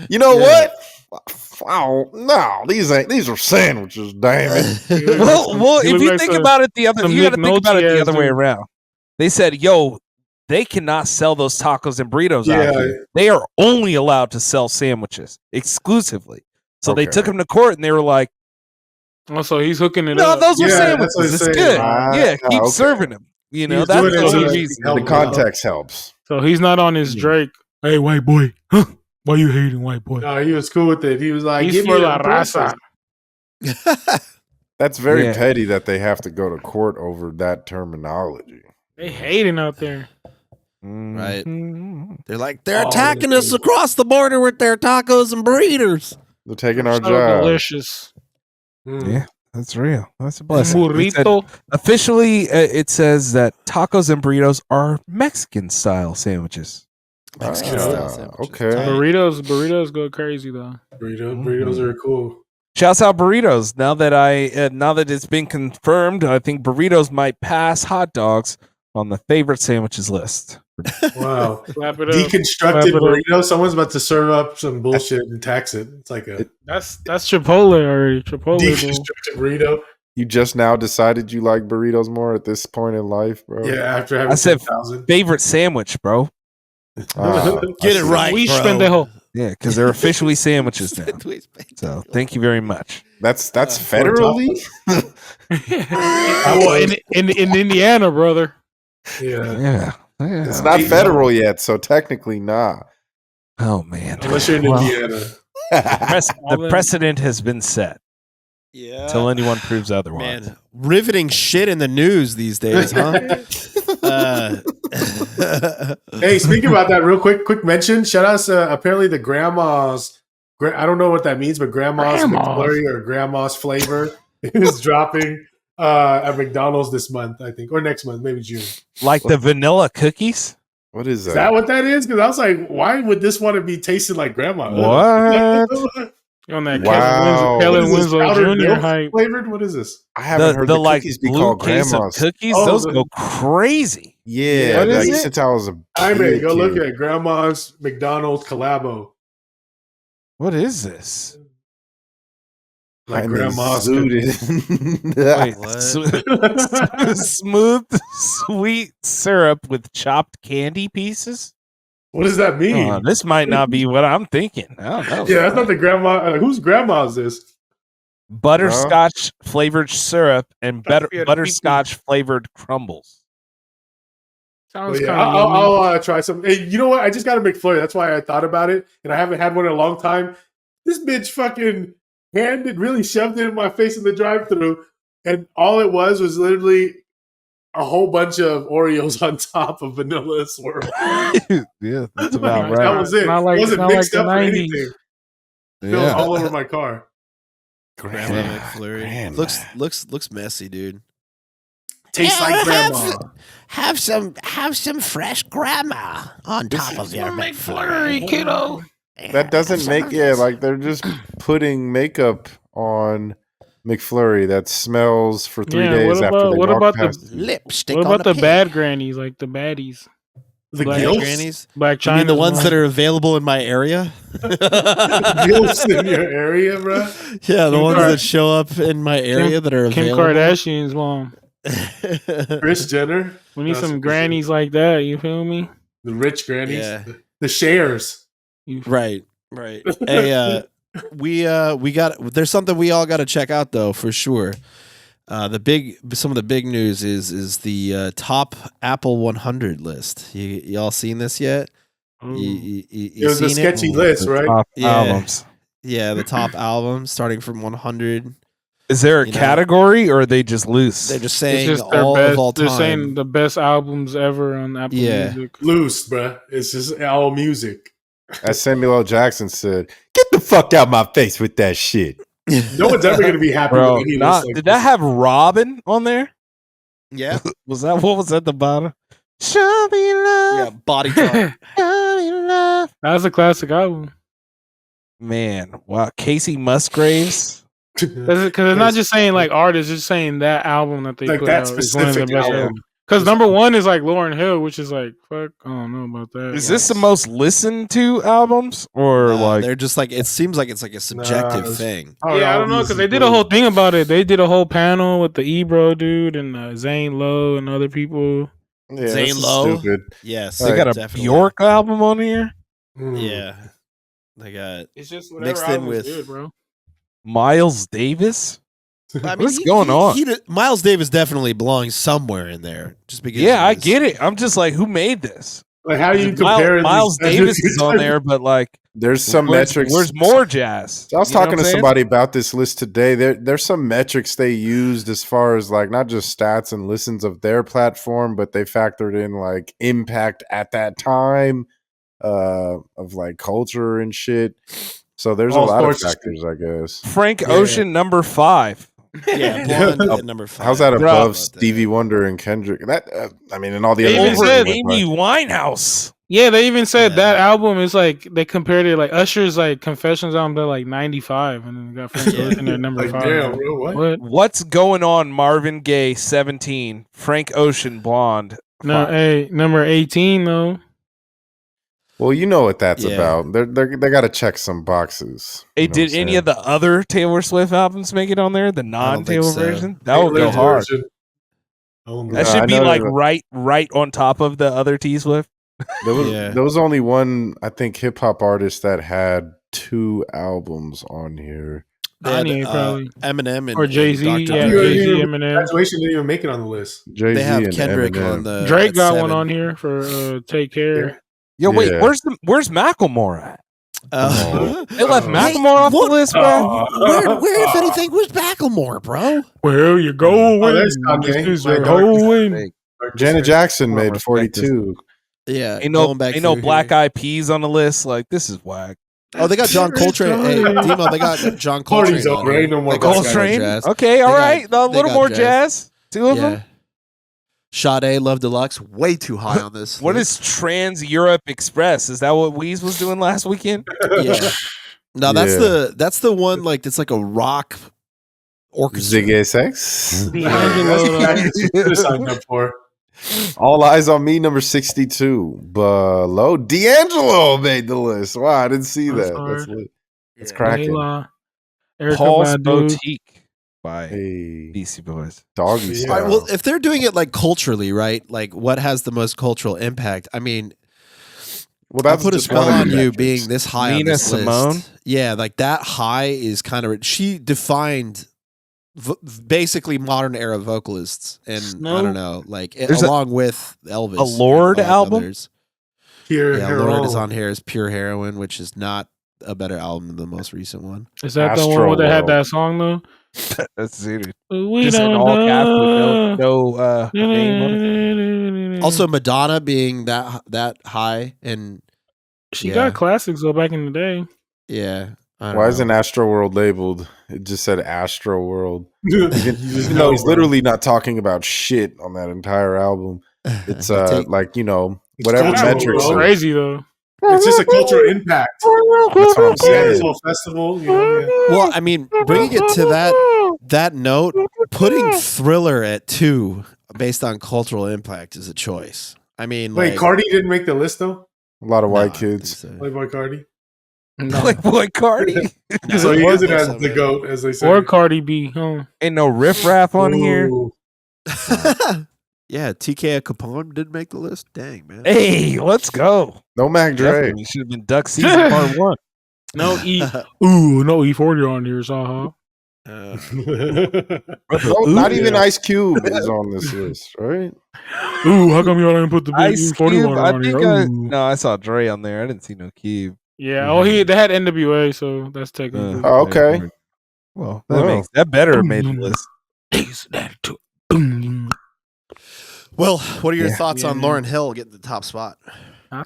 you know Yeah. what? Oh no, these are sandwiches. Damn it! Well, He if looked you like think some- about it, you got to some think Nick about it the Nolte other way dude. around. They said, "Yo, they cannot sell those tacos and burritos out Yeah. here. They are only allowed to sell sandwiches exclusively." So they Okay. took him to court, and they were like, Also, he's hooking it "No, up. those are Yeah, that's what sandwiches. he's It's saying. good. Ah, Yeah, keep okay. serving them." You know, was that's doing the it only so reason. help The context helps. So he's not on his Drake. Hey, white boy. Huh? Why you hating white boy? No, he was cool with it. He was like, He's "Give me for the la raza. That's very Yeah. petty that they have to go to court over that terminology. They hating out there. Right. Mhm. They're like they're Oh, attacking yeah. us across the border with their tacos and burritos. They're taking our So job. delicious. Yeah, that's real. That's a blessing. It said- Burrito. officially, it says that tacos and burritos are Mexican style sandwiches. Mexican Ah, style sandwiches. okay. Tight. Burritos go crazy though. Burritos are cool. Shouts out burritos. Now that it's been confirmed, I think burritos might pass hot dogs on the favorite sandwiches list. Wow. Clap it up. Deconstructed Clap it up. burrito. Someone's about to serve up some bullshit and tax it. It's like a That's Chipotle already. Chipotle. Bowl. deconstructed burrito. You just now decided you like burritos more at this point in life, bro. Yeah, after having I said 10,000. Favorite sandwich, bro. Ah, Get I it see. right, We bro. pendejo. Yeah, because they're officially sandwiches now. So thank you very much. That's federally. Well, in Indiana, brother. Yeah. Yeah. It's not federal yet, so technically, nah. Oh man. Unless you're in Well, Indiana. the precedent has been set Yeah. until anyone proves otherwise. Man, riveting shit in the news these days, huh? Hey, speaking about that, real quick mention. Shout out to apparently the grandma's. I don't know what that means, but grandma's McFlurry or grandma's flavor is dropping at McDonald's this month, I think, or next month, maybe June. Like the vanilla cookies. What is that? Is that what that is? Because I was like, why would this want to be tasting like grandma? What? On that Wow. Kellen Winslow Jr. hype. Flavored? What is this? I haven't heard the like cookies be blue called case of grandma's. cookies. Oh, Those the- go crazy. Yeah, What is like it? since I was a I mean, kid, go look at grandma's McDonald's collabo. What is this? Like I'm grandma's zooted. Wait, What? smooth sweet syrup with chopped candy pieces. What does that mean? Oh, this might not be what I'm thinking. I don't know. Yeah, that's not the grandma. Whose grandma is this? Butterscotch flavored syrup and That's weird. butterscotch flavored crumbles. Sounds Well, yeah, kind of. I'll try some. Hey, you know what? I just got a McFlurry. That's why I thought about it, and I haven't had one in a long time. This bitch fucking really shoved it in my face in the drive-thru, and all it was literally a whole bunch of Oreos on top of vanilla swirl. Yeah, that's about Like, right. That was it. Not like- it wasn't not like mixed the up or 90s. anything. Spilled Yeah. all over my car. Grandma McFlurry. Grandma. Looks messy, dude. Tastes like grandma. Have some fresh grandma on top of your McFlurry, kiddo. That doesn't make like they're just putting makeup on McFlurry that smells for 3 Yeah, days what after about- they what walk about the- past it. lipstick. What on about a the pig. bad grannies, like the baddies? The Black gilfs? Grannies? Black You mean China. the ones that are available in my area? Gilfs in your area, bro? Yeah, the Kim ones Kar- that show up in my area that are Kim available. Kardashian's mom. Kris Jenner? We need That's some what grannies like that. You feel me? The rich grannies? Yeah. The shares. You Right. Hey, we got. There's something we all got to check out though, for sure. Some of the big news is the top Apple 100 list. Y'all seen this yet? Ooh. It was a seen sketchy list, right? Top Yeah. albums. Yeah, the top albums starting from 100. Is there a You know. category or are they just loose? They're just It's saying just their all best. of all They're saying time. the best albums ever on Apple Yeah. Music. Loose, bruh. It's just all music. As Samuel L. Jackson said, "Get the fuck out my face with that shit." No one's ever going to be happy Bro, with any not, list like did this. that have Robin on there? Yeah, Was that what was at the bottom? Show me love. yeah, body talk. Show me love. That's a classic album. Man, wow. Casey Musgraves. Because it's not just saying like artists, it's saying that album that they Like put that out is one of the specific best album. albums. Because number one is like Lauryn Hill, which is like fuck. I don't know about that. Is this the most listened to albums? Or like they're just like, it seems like it's like a subjective Nah, thing. Yeah, I don't know because they did a whole thing about it. They did a whole panel with the Ebro dude and Zane Lowe and other people. Yeah, Zane this is Lowe? stupid. Yes, they got a definitely. Bjork album on here? Yeah, they got. It's just Mixed in with- good, bro. Miles Davis? I mean, What's going on? Miles Davis definitely belongs somewhere in there, just because. Yeah, I get it. I'm just like, who made this? Like, how do you compare Miles these- Davis is on there, but like, There's some where's, metrics. Where's more jazz? I was You know talking what to I'm saying? somebody about this list today. There's some metrics they used as far as like not just stats and listens of their platform, but they factored in like impact at that time of like culture and shit. So there's All a lot of sorts of factors, I guess. Frank Ocean, number 5. Yeah, Blonde at number 5. How's that Bro. above Stevie Wonder and Kendrick? That I mean, and all the They other even ones said that Amy Winehouse. Yeah, they even said Yeah. that album is like they compared it like Usher's like Confessions album to like 95, and then got Frank Yeah. Ocean at number Like, 5. damn, bro, what? What? What's going on? Marvin Gaye, 17. Frank Ocean, Blonde. No, 5. hey, number 18 though. Well, you know what that's Yeah. about. They got to check some boxes. Hey, You know did what I'm any saying? of the other Taylor Swift albums make it on there? The think non-Taylor so. version? That would go Taylor's hard. version. Oh, my That No, should I be know like that- right on top of the other T Swift. Yeah. There was only one, I think, hip hop artist that had 2 albums on here. They had, Kanye probably. Eminem and Or Jay-Z, and Dr. yeah, Dre. Jay-Z, Eminem. Graduation didn't even make it on the list. Jay-Z They have and Kendrick Eminem. on the. Drake at got 7. one on here for Take Care. Yo, wait, Yeah. where's Macklemore at? They left Oh. Macklemore off the list, bro. Where, if anything, was Macklemore, bro? Where you going? Oh, there's Kanye. This is My your darkest going. Hey, Janet Jackson I don't made respect this. 42. Yeah, Ain't going back no through Black here. Eyed Peas on the list. Like, this is whack. Oh, they got John Coltrane. Hey, Demo, they got John Coltrane. Party's over. on here. Ain't no more They got Black Eyed some Peas. Coltrane. jazz. Okay, all They got- right. A they little got more jazz. jazz. Two of them. Sade, Love Deluxe, way too high on this. What list. is Trans Europe Express? Is that what Weez was doing last weekend? Yeah. No, that's Yeah. that's the one. Like it's like a rock orchestra. Ziggy Sex. D'Angelo, That's what you could have signed up for. All Eyes on Me, number 62. Below D'Angelo made the list. Wow, I didn't see That's that. That's hard. lit. It's cracking. Layla, Erykah Paul's Badu. Boutique by Hey, Beastie Boys. doggy Yeah. style. All right, well, if they're doing it like culturally, right? Like what has the most cultural impact? I mean, Well, I that's put a just spell one of on the you metrics. being this high on Nina this Simone? list. Yeah, like that high is kind of she defined basically modern era vocalists, and I Snow. don't know, like There's along with Elvis, a Lorde and like album? others. Pure Yeah, heroin. Lorde is on here as Pure Heroin, which is not a better album than the most recent one. Is that the Astro one that had World. that song though? That's it. We Just in don't all caps with know. no name on it. Also, Madonna being that high, and she yeah. got classics though back in the day. yeah, I don't Why know. isn't Astro World labeled? It just said Astro World. You Even just though know, he's bro. literally not talking about shit on that entire album. It's Take- like, whatever cultural, metrics. bro. are- Crazy though. It's just a cultural impact. That's what I'm Yeah, this saying. whole festival, you know. Yeah. Well, I mean, bringing it to that note, putting Thriller at 2 based on cultural impact is a choice. I mean, Wait, like, Cardi didn't make the list though. A lot of no, white I don't kids. think so. Playboy Cardi. Like boy Cardi. No, So he I don't isn't think as so, the man. goat as they say. Or Cardi B, huh? Ain't no riffraff on here. Ooh. Yeah, TK Capone didn't make the list. Dang, man. Hey, let's go. No Mac Dre. Definitely should have been Duck Season Part 1. No no E40 on here, so Not even Ice Cube is on this list, right? Ooh, how come y'all didn't put the big Ice E40 Cube. on I here? think Ooh. no, I saw Dre on there. I didn't see no Cube. Yeah, oh they had NWA, so that's technically. Oh, okay. Well, Wow. that better have made the list. Well, what are your Yeah. thoughts on Yeah. Lauryn Hill getting the top spot?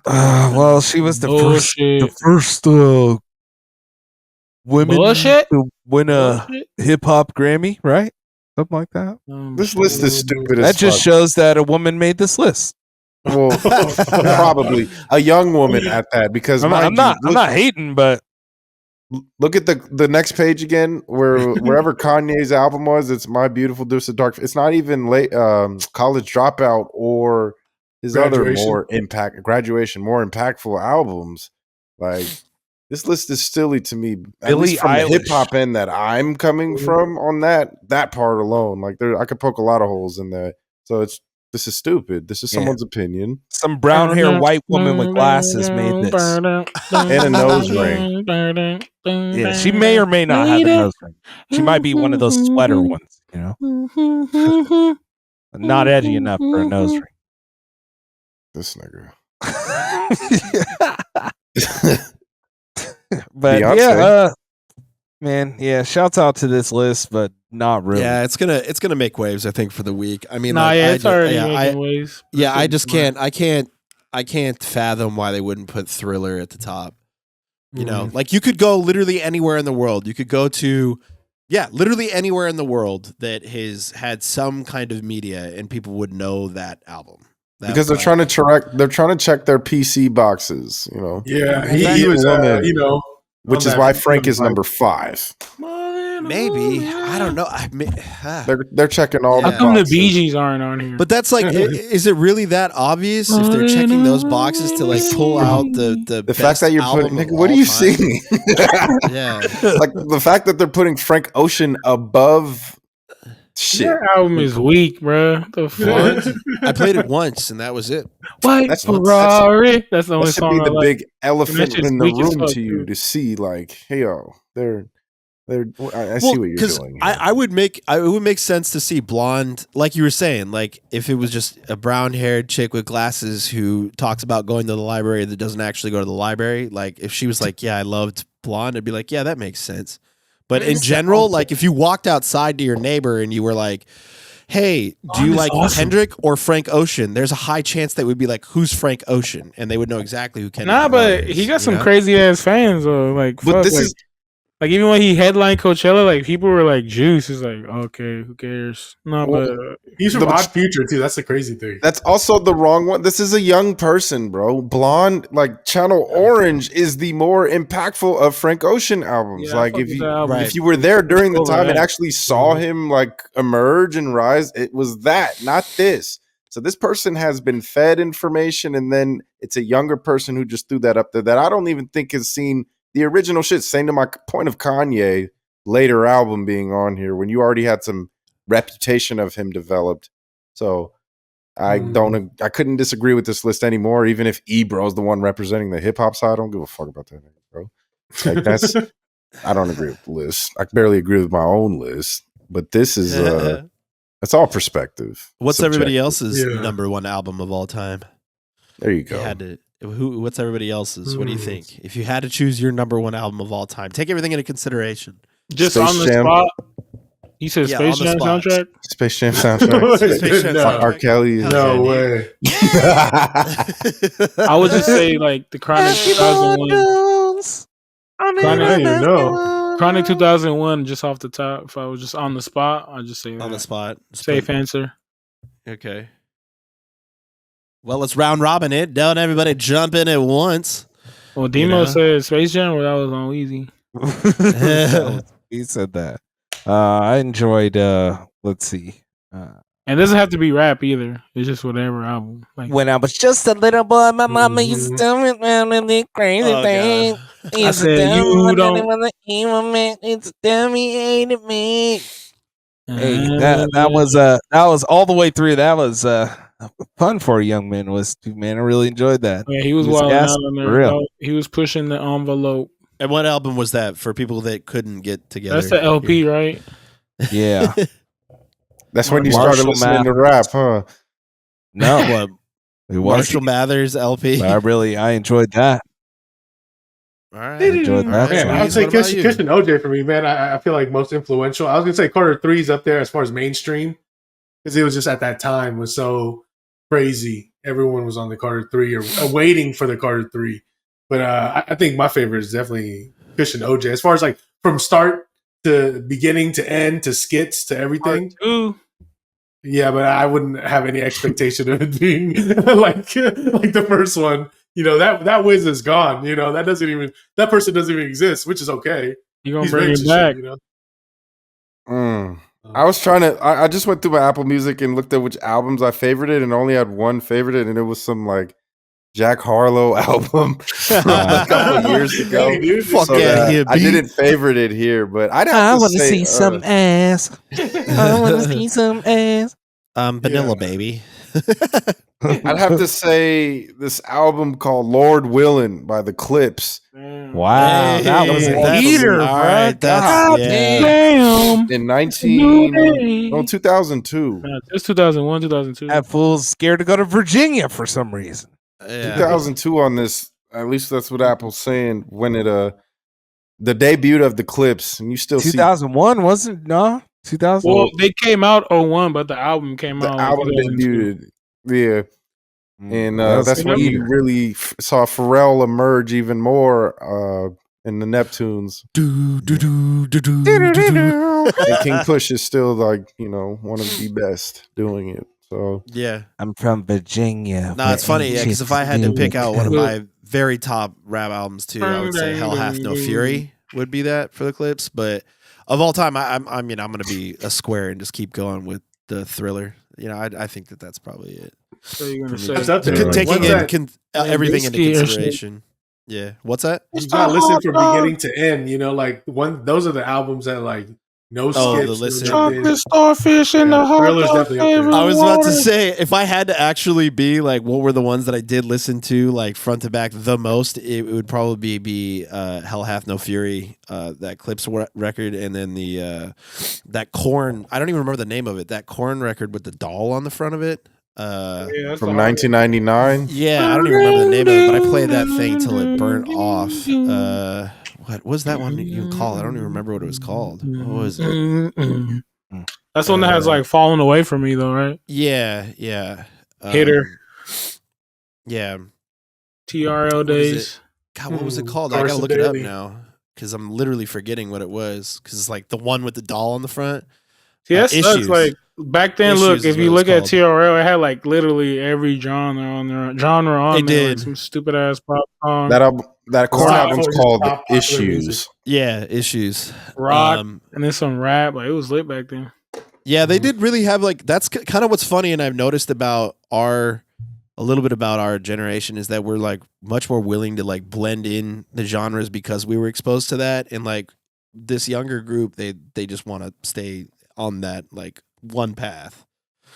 Well, she was the Bullshit. first women Bullshit. to win a Bullshit. hip hop Grammy, right? Something like that. This list is stupid as That just fuck. shows that a woman made this list. Well, probably a young woman at that, because I'm mind not you, hating, but look at the next page again, wherever Kanye's album was. It's My Beautiful Deuce of Dark. It's not even late College Dropout or his other more impactful albums. Like, this list is silly to me. At Billie least from the Eilish. hip hop end that I'm coming from on that part alone. Like, I could poke a lot of holes in there. So this is stupid. This is Yeah. someone's opinion. some brown hair white woman with glasses made this. And a nose ring. Yeah, she may or may not have a nose ring. She might be one of those sweater ones, not edgy enough for a nose ring. This nigga. But Beyonce. yeah, man, yeah. Shouts out to this list, but not really. Yeah, it's gonna make waves. I think for the week. I mean, Nah, like, yeah, I it's ju- already yeah, making I, waves. yeah, I just can't. I can't fathom why they wouldn't put Thriller at the top. You know, like you could go literally anywhere in the world. You could go to, literally anywhere in the world that has had some kind of media, and people would know that album. Because they're trying to check their PC boxes, Yeah, He he was, was on there. on which is that- why Frank is on number 5. Maybe I don't know. They're checking all Yeah. the How come the boxes. Bee Gees aren't on here? But that's like, is it really that obvious if they're checking those boxes to like pull out the The fact that you're putting, nigga, what are you singing? Yeah, Like the fact that they're putting Frank Ocean above shit. Your album is weak, bro. The fuck? I played it once and that was it. White That's- Ferrari. That's the only That should song be I the like. big elephant shit's in the weak as room fuck, to you dude. to see, like, hey yo, I see Well, what you're 'cause doing. it would make sense to see Blonde, like you were saying, like if it was just a brown haired chick with glasses who talks about going to the library that doesn't actually go to the library. Like if she was like, yeah, I loved Blonde, I'd be like, yeah, that makes sense. But in general, like if you walked outside to your neighbor and you were like, hey, do you like Kendrick or Frank Ocean? There's a high chance they would be like, who's Frank Ocean? And they would know exactly who Kendrick but is, he got some crazy ass fans though. Like, But fuck, this like, is like even when he headlined Coachella, like people were like, "Juice." Is like, okay, who cares? No, but he's from Odd Future too. That's the crazy thing. that's also the wrong one. This is a young person, bro. Blonde, like Channel Orange, is the more impactful of Frank Ocean albums. Yeah, I like fuck with that album. if you were there during the Over time and that. actually saw him like emerge and rise, it was that, not this. So this person has been fed information, and then it's a younger person who just threw that up there that I don't even think has seen the original shit. Same to my point of Kanye later album being on here when you already had some reputation of him developed. So I couldn't disagree with this list anymore. Even if Ebro's the one representing the hip hop side, I don't give a fuck about that, bro. Like that's I don't agree with the list. I barely agree with my own list, but this is it's all perspective. What's Subjective. everybody else's number one album of all time? There you go. What's everybody else's? What do you think? If you had to choose your number one album of all time, take everything into consideration. just Space on the Jam. spot. You said Yeah, Space on the Jam spot. soundtrack. Space Jam soundtrack. Space Jam No. soundtrack. R. Kelly. No way. I would just say like the Chronic 2001. I didn't even know. Chronic 2001, just off the top. If I was just on the spot, I'd just say that. On the spot. Safe answer. Okay. Well, let's round robin it. Don't everybody jump in at once. Well, Demo said Space Jam, or that was on Easy. He said that. I enjoyed. Let's see. And it doesn't have to be rap either. It's just whatever album. Like When I was just a little boy, my mama used to tell me really crazy Oh, things. God. Used to said, tell you me don't- that it was an evil man. Used to tell me he hated me. Hey, that was all the way through. That was fun for a young man. Man, I really enjoyed that. Yeah, he was He was wilding out gassing, on for there. real. He was pushing the envelope. And what album was that for people that couldn't get together? That's the LP, right? Yeah. That's when you Marshall started listening Mathers. to rap, huh? No, What? it was. Marshall Mathers LP. I enjoyed that. All right. enjoyed that. Man, I would Squeeze, say what about you? Cushion OJ for me, man. I feel like most influential. I was gonna say Carter 3 is up there as far as mainstream because it was just at that time was so crazy. Everyone was on the Carter 3 or waiting for the Carter 3. But I think my favorite is definitely Cushion OJ. As far as like from start to beginning to end to skits to everything. Ooh. Yeah, but I wouldn't have any expectation of it being like the first one. You know, that Wiz is gone. You know, that person doesn't even exist, which is okay. You gonna He's bring rich it and back? shit, you know. I was trying to. I just went through my Apple Music and looked at which albums I favorited, and only had one favorite, and it was some like Jack Harlow album from a couple of years ago. Hey, dude, Fuck So yeah, that here, I B. didn't favorite it here, but I'd have to say, ass. I want to see some ass. Vanilla Baby. I'd have to say this album called Lord Willin' by the Clips Wow, that was Hey, a that's- heater, all bro. right, that's- God yeah. damn. Damn. in 2002. It's 2001, 2002. That fool's scared to go to Virginia for some reason. Yeah. 2002 on this. At least that's what Apple's saying when it the debut of the Clips, and you still see 2001 wasn't no 2000. Well, they came out 01, but the album came the out. album 2002. debuted. Yeah, and was that's a when you heater. really saw Pharrell emerge even more in the Neptunes. Do, do, do, do, do, do, do. And King Push is still like one of the best doing it. So Yeah. I'm from Virginia. No, it's funny, yeah, because if I had to pick out one of my very top rap albums too, I would say Hell Hath No Fury would be that for the Clips. But of all time, I'm gonna be a square and just keep going with the Thriller. You know, I think that's probably it. So you're gonna For me, say That's up there. What's Taking that? everything into Whiskey or shit. consideration. Yeah. What's that? You gotta listen from beginning to end. You know, like those are the albums that like no Oh, skips. the listen. no nothing. chocolate starfish in Yeah, the hot Thriller's dog definitely up there. flavored I was about to water. say, if I had to actually be like, what were the ones that I did listen to, like front to back, the most? It would probably be "Hell Hath No Fury," that Clips record, and then the that Korn. I don't even remember the name of it. That Korn record with the doll on the front of it. Yeah, that's from the hard- 1999. Yeah, I don't even remember the name of it, but I played that thing till it burnt off. What was that one even called? I don't even remember what it was called. What was it? That's one that has like fallen away from me though, right? Yeah. Hitter. Yeah. TRL days. God, what was it called? I gotta look it up now because I'm literally forgetting what it was. Because it's like the one with the doll on the front. See, that sucks. Like back then, look, if you look at TRL, it had like literally every genre on there. It did. Like some stupid ass pop song. That corn album's called Issues. Yeah, Issues. Rock and then some rap. Like it was lit back then. Yeah, they did really have like that's kind of what's funny, and I've noticed about a little bit about our generation is that we're like much more willing to like blend in the genres because we were exposed to that, and like this younger group, they just want to stay on that like one path.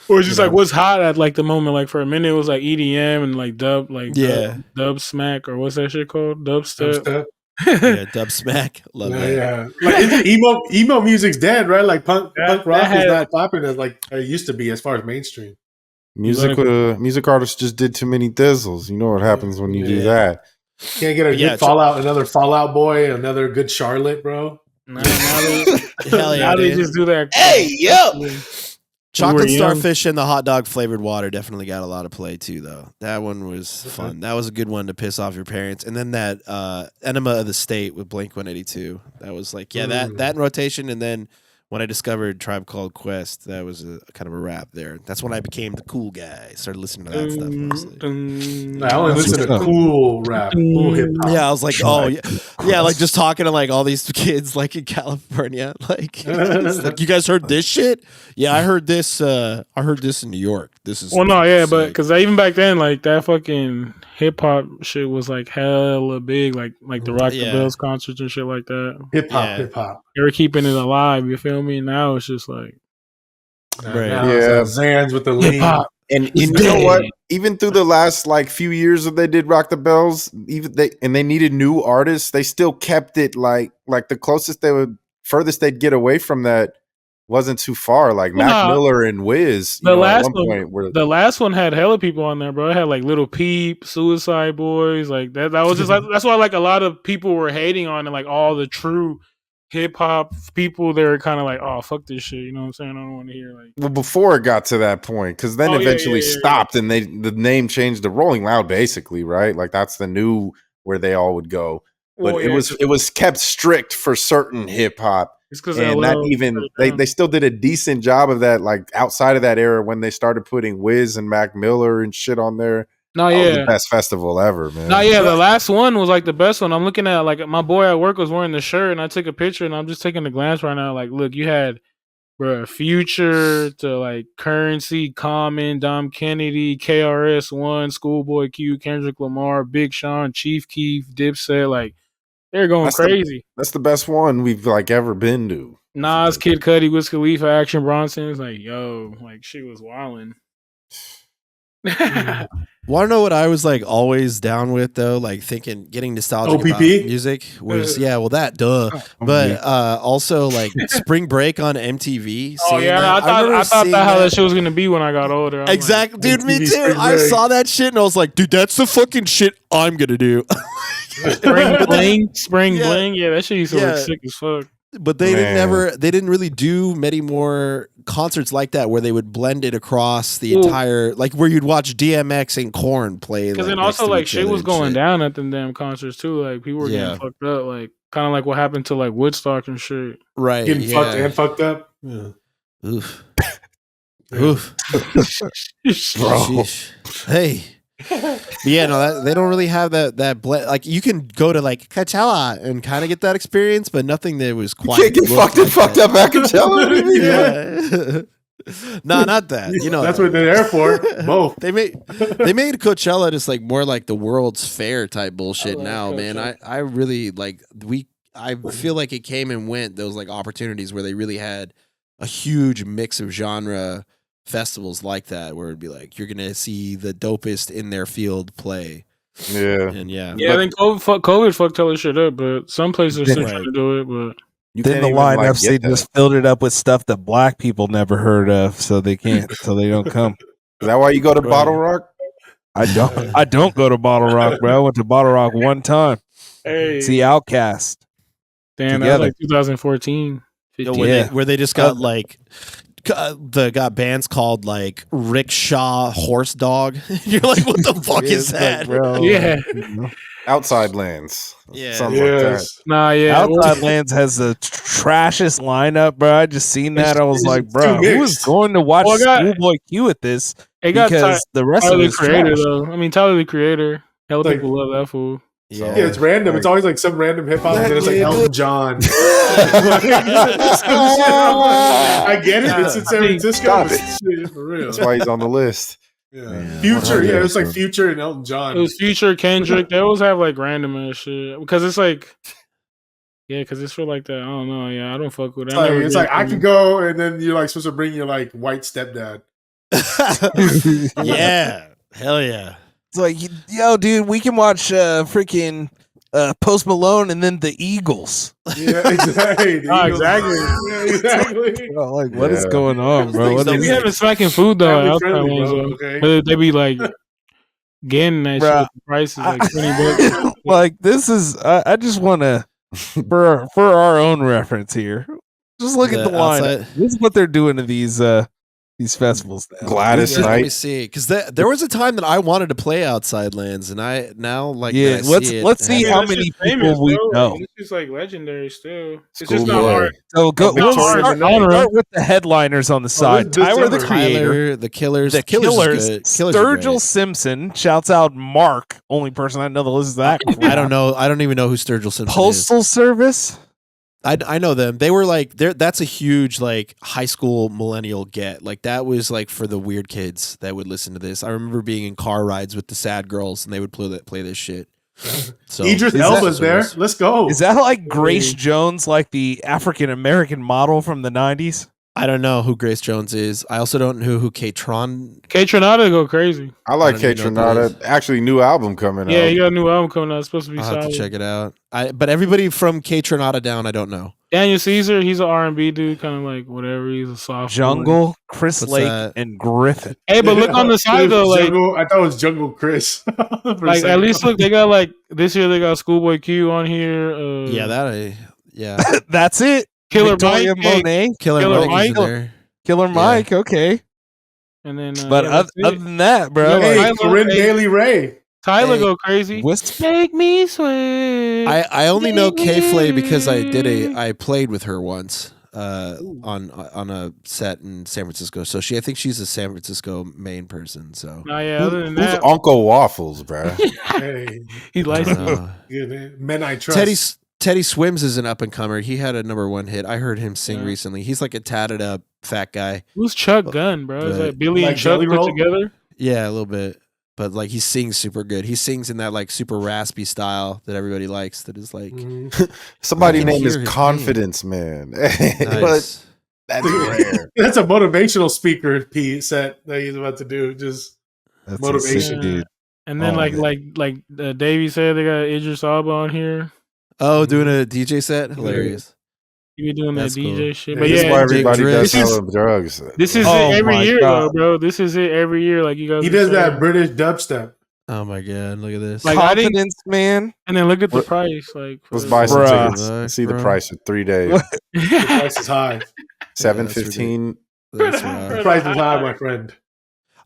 Or it's just like what's hot at like the moment. Like for a minute, it was like EDM and like dub, like dub smack or what's that shit called? Dubstep. Yeah, dub smack. Love that. Yeah, like emo music's dead, right? Like punk rock is not popping as like it used to be as far as mainstream. Music artists just did too many thizzles. You know what happens when you do that. Can't get a good another Fallout Boy, another good Charlotte, bro. Now they just do that. Hey, yo! Chocolate Starfish and the hot dog flavored water definitely got a lot of play too, though. That one was fun. That was a good one to piss off your parents. And then that Enema of the State with Blink-182. That was like, that in rotation. And then when I discovered Tribe Called Quest, that was a kind of a rap there. That's when I became the cool guy. Started listening to that stuff mostly. I only listen to cool rap, cool hip hop. Yeah, I was like, like just talking to like all these kids like in California, like you guys heard this shit? Yeah, I heard this. I heard this in New York. This is but because even back then, like that fucking hip hop shit was like hella big, like the Rock the Bells concerts and shit like that. Hip hop. They were keeping it alive. You feel me? Now it's just like, Zans with the lean. And you know what? Even through the last like few years that they did Rock the Bells, they needed new artists, they still kept it like the furthest they'd get away from that wasn't too far. Like Mac Miller and Wiz. The last one had hella people on there, bro. It had like Little Peep, Suicide Boys, like that. That was just like that's why like a lot of people were hating on it, like all the true hip hop people. They were kind of like, oh fuck this shit, you know what I'm saying? I don't want to hear like. Well, before it got to that point, because then eventually stopped, and the name changed to Rolling Loud, basically, right? Like that's the new where they all would go. But it was kept strict for certain hip hop. And not even they still did a decent job of that, like outside of that era when they started putting Wiz and Mac Miller and shit on there. The best festival ever, man. The last one was like the best one. I'm looking at like my boy at work was wearing the shirt, and I took a picture, and I'm just taking a glance right now. Like, look, you had Future to like Currency, Common, Dom Kennedy, KRS-One, Schoolboy Q, Kendrick Lamar, Big Sean, Chief Keef, Dipset, like. They're going crazy. That's the best one we've like ever been to. Nas, Kid Cudi, Wiz Khalifa, Action Bronson. It's like, yo, like she was wilding. Want to know what I was like always down with though? Like getting nostalgic about music was but also like Spring Break on MTV. I thought how that shit was gonna be when I got older. Exactly, dude. Me too. I saw that shit and I was like, dude, that's the fucking shit I'm gonna do. Spring Bling. Yeah, that shit used to look sick as fuck. But they didn't really do many more concerts like that where they would blend it across the entire, like where you'd watch DMX and Korn play. Because then also like shit was going down at them damn concerts too. Like people were getting fucked up. Like kind of like what happened to like Woodstock and shit. Right. Getting fucked and fucked up. Yeah. Oof. Oof. Bro. Hey. No, they don't really have that like you can go to like Coachella and kind of get that experience, but nothing that was quite. You can't get fucked up at Coachella. No, not that. You know, that's what they're there for. Both. They made Coachella just like more like the World's Fair type bullshit now, Coachella. Man. I really like I feel like it came and went, those like opportunities where they really had a huge mix of genre festivals like that, where it'd be like you're gonna see the dopest in their field play. Yeah, and I think COVID fucked all this shit up, but some places are still trying to do it. But then the lineups they just filled it up with stuff that black people never heard of, so they can't, so they don't come. Is that why you go to Bottle Rock? I don't go to Bottle Rock, bro. I went to Bottle Rock one time. Hey, see Outkast. Damn, that was like 2014. Where they just got like got bands called like Rickshaw Horse Dog. You're like, what the fuck is that? Like, bro, Yeah. Outside Lands. Yeah. Something like that. Nah, yeah. Outside Lands has the trashiest lineup, bro. I just seen that. I was like, it's bro, too who is mixed. going to watch Well, I got- Schoolboy Q at this? It got Because the rest of Tyler it the is Creator trash. though. I mean, Tyler the Creator. Hella Like- people love that fool. Yeah. Yeah, it's random. It's always like some random hip hop, and then it's like Elton John. I get it. It's in San Francisco. Stop But it. shit, for real. That's why he's on the list. Yeah. Man, Future. Yeah, it's like 100%. Future and Elton It John. was Future, Kendrick. They always have like random ass shit because it's like, yeah, because it's for like that. I don't know. Yeah, I don't fuck with it. It's like I could go, and then you're like supposed to bring your like white stepdad. Yeah. Hell yeah. It's like, yo, dude, we can watch freaking Post Malone and then the Eagles. Yeah, exactly. The Oh, Eagles. exactly. Yeah, exactly. Bro, like, what is Yeah. going on, bro? What They is be having smacking food though. Family Outside friendly, ones, bro, though. okay? But they be like getting that Bruh, shit. The price is like $20. like this is? I just want to for our own reference here. Just look at The the line. outside- This is what they're doing to these festivals now. Gladys Let me Knight. see, because there was a time that I wanted to play Outside Lands, and I now like Yeah, that I see it, let's see and- how That many shit's people we bro. know. It's just like legendary still. It's just Schoolboy. not hard. So go. Big We'll Taurus start, and I'll Honor. start with the headliners on the side. this Tyler the summer. Creator. Tyler, the Killers, The Killers, Killers, is good. Killers are Sturgill great. Simpson shouts out Mark, only person I know that listens to that. I don't know. I don't even know who Sturgill Simpson is. Postal Service. I know them. They were like that's a huge like high school millennial get. Like that was like for the weird kids that would listen to this. I remember being in car rides with the sad girls and they would play this shit. So Idris Is Elba's there. that- Let's go. Is that like Grace Jones, like the African American model from the 90s? I don't know who Grace Jones is. I also don't know who K-Tron. K-Tronada go crazy. I like I K don't even know what that Tronada. Actually, new album coming Yeah, out. he got a new album coming out. It's supposed to be I'll have solid. to check it out. But everybody from K-Tronada down, I don't know. Daniel Caesar, he's an R&B dude, kind of like whatever. He's a soft Jungle, Chris What's Lake, that? and Griffin. Hey, but look on the side though, like Jungle, I thought it was Jungle Chris. For a like second. at least look, they got like this year they got Schoolboy Q on here. Yeah. That's it. Killer Victoria Mike, hey, Monet, Killer Killer Mike is in Mike. there. Killer Mike. Okay, and then but yeah, other, that's it. other than that, bro, Yeah, like, Hey, Tyler, Corinne hey. Bailey Ray. Tyler Hey, go crazy. Wisp. Make me sweat. I only know K-Flay because I played with her once on a set in San Francisco. So I think she's a San Francisco main person. So Nah, yeah. Other than Who's that, Uncle Waffles, bro? Hey, he likes it. good, man. Men I Trust. Teddy Swims is an up and comer. He had a #1 hit. I heard him sing Yeah. recently. He's like a tatted up fat guy. Who's Chuck Gunn, bro? Is But- that Billy Like and Chuck Jelly put Roll? together? Yeah, a little bit. But like he sings super good. He sings in that like super raspy style that everybody likes. That is like Mhm. Somebody I can named hear his his Confidence Man. nice. But that's rare. That's a motivational speaker set that he's about to do. Just That's Motivation. a sick dude. And then Oh, like Davey said, they got Idris Elba on here. Oh, doing a DJ set? Hilarious. He be doing That's that cool. DJ shit. Yeah, But this That's is why yeah, everybody Drake. does This is- hella drugs. this is Oh it every my year God. though, bro. This is it every year. Like you guys, he were does that saying. British dubstep. Oh my god, look at this. Like, I think- Confidence, man. And then look at the What- price. Like Let's for- buy some Bruh. tickets. Let's see the Bruh. price for 3 days. What? The price is high. $7.15. That's The wild. price is high, my friend.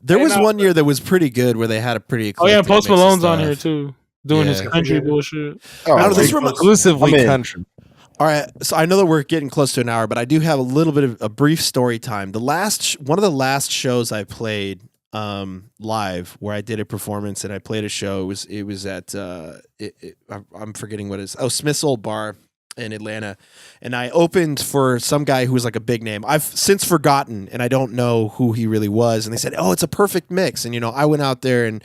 There was And, one year that was pretty good where they had a pretty. Oh yeah, eclectic Post mix of Malone's on stuff. here too, doing his Yeah. country Yeah. bullshit. Oh, Now, this like, remi- Exclusively I'm in. country. All right, so I know that we're getting close to an hour, but I do have a little bit of a brief story time. One of the last shows I played live, where I did a performance and I played a show. It was at I'm forgetting what it is. Oh, Smith's Old Bar in Atlanta, and I opened for some guy who was like a big name. I've since forgotten, and I don't know who he really was. And they said, "Oh, it's a perfect mix." And I went out there and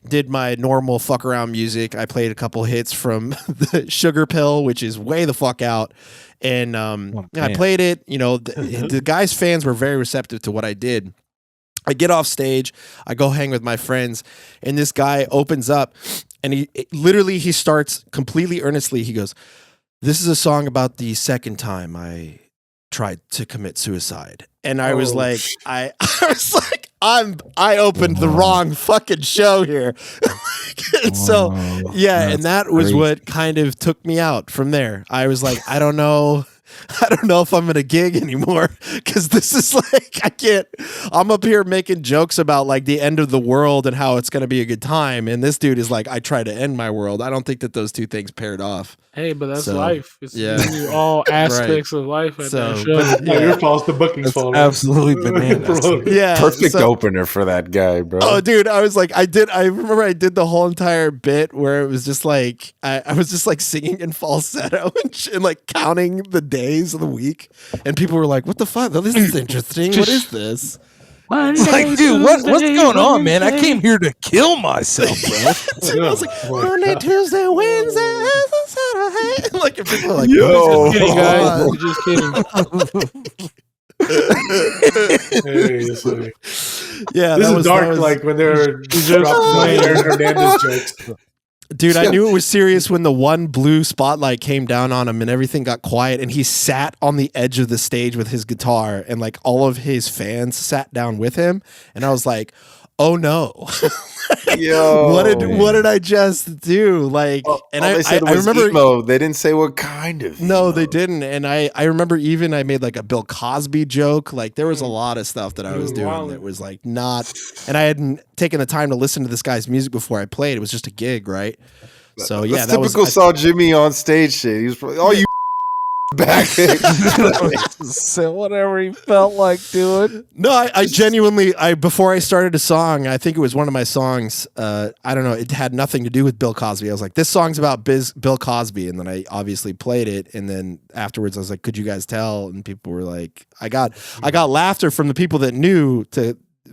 did my normal fuck around music. I played a couple hits from the Sugar Pill, which is way the fuck out. And I man. played it. The guy's fans were very receptive to what I did. I get off stage, I go hang with my friends, and this guy opens up, and he starts completely earnestly. He goes, "This is a song about the second time I tried to commit suicide." And I was Oh, like, I was like, I opened the wrong fucking show here. So yeah, and that was crazy. what kind of took me out from there. I was like, I don't know. I don't know if I'm gonna gig anymore because this is like I can't. I'm up here making jokes about like the end of the world and how it's gonna be a good time, and this dude is like, I try to end my world. I don't think that those two things paired off. Hey, but that's So, life. It's yeah. all aspects of life at So, that show. It's not your fault. The booking's That's fault. absolutely bananas. Yeah, Perfect so- opener for that guy, bro. Oh, dude, I was like, I remember I did the whole entire bit where it was just like, I was just like singing in falsetto and like counting the days of the week. And people were like, what the fuck? This is interesting. What is this? It's like, dude, what's going on, man? I came here to kill myself, bro. I was like, Monday, Tuesday, Wednesday, Saturday. Like, if people are like, Yo. Just kidding, guys. I'm just kidding. Hey, it's like- yeah, this that is was dark. that was- Like when they're Just dropping Aaron Hernandez jokes. Dude, I knew it was serious when the one blue spotlight came down on him and everything got quiet and he sat on the edge of the stage with his guitar and like all of his fans sat down with him and I was like, "Oh no." Yo, what did I just do? Like they said it I was remember emo. They didn't say what kind of no, emo. they didn't. And I remember even I made like a Bill Cosby joke. Like there was a lot of stuff that I was doing that was like not, and I hadn't taken the time to listen to this guy's music before I played. It was just a gig, right? So yeah, That's that was typical saw Jimmy on stage shit. He was probably, oh, you back there. So whatever he felt like doing. No, I genuinely, before I started a song, I think it was one of my songs. I don't know. It had nothing to do with Bill Cosby. I was like, this song's about Bill Cosby. And then I obviously played it. And then afterwards I was like, could you guys tell? And people were like, I got laughter from the people that knew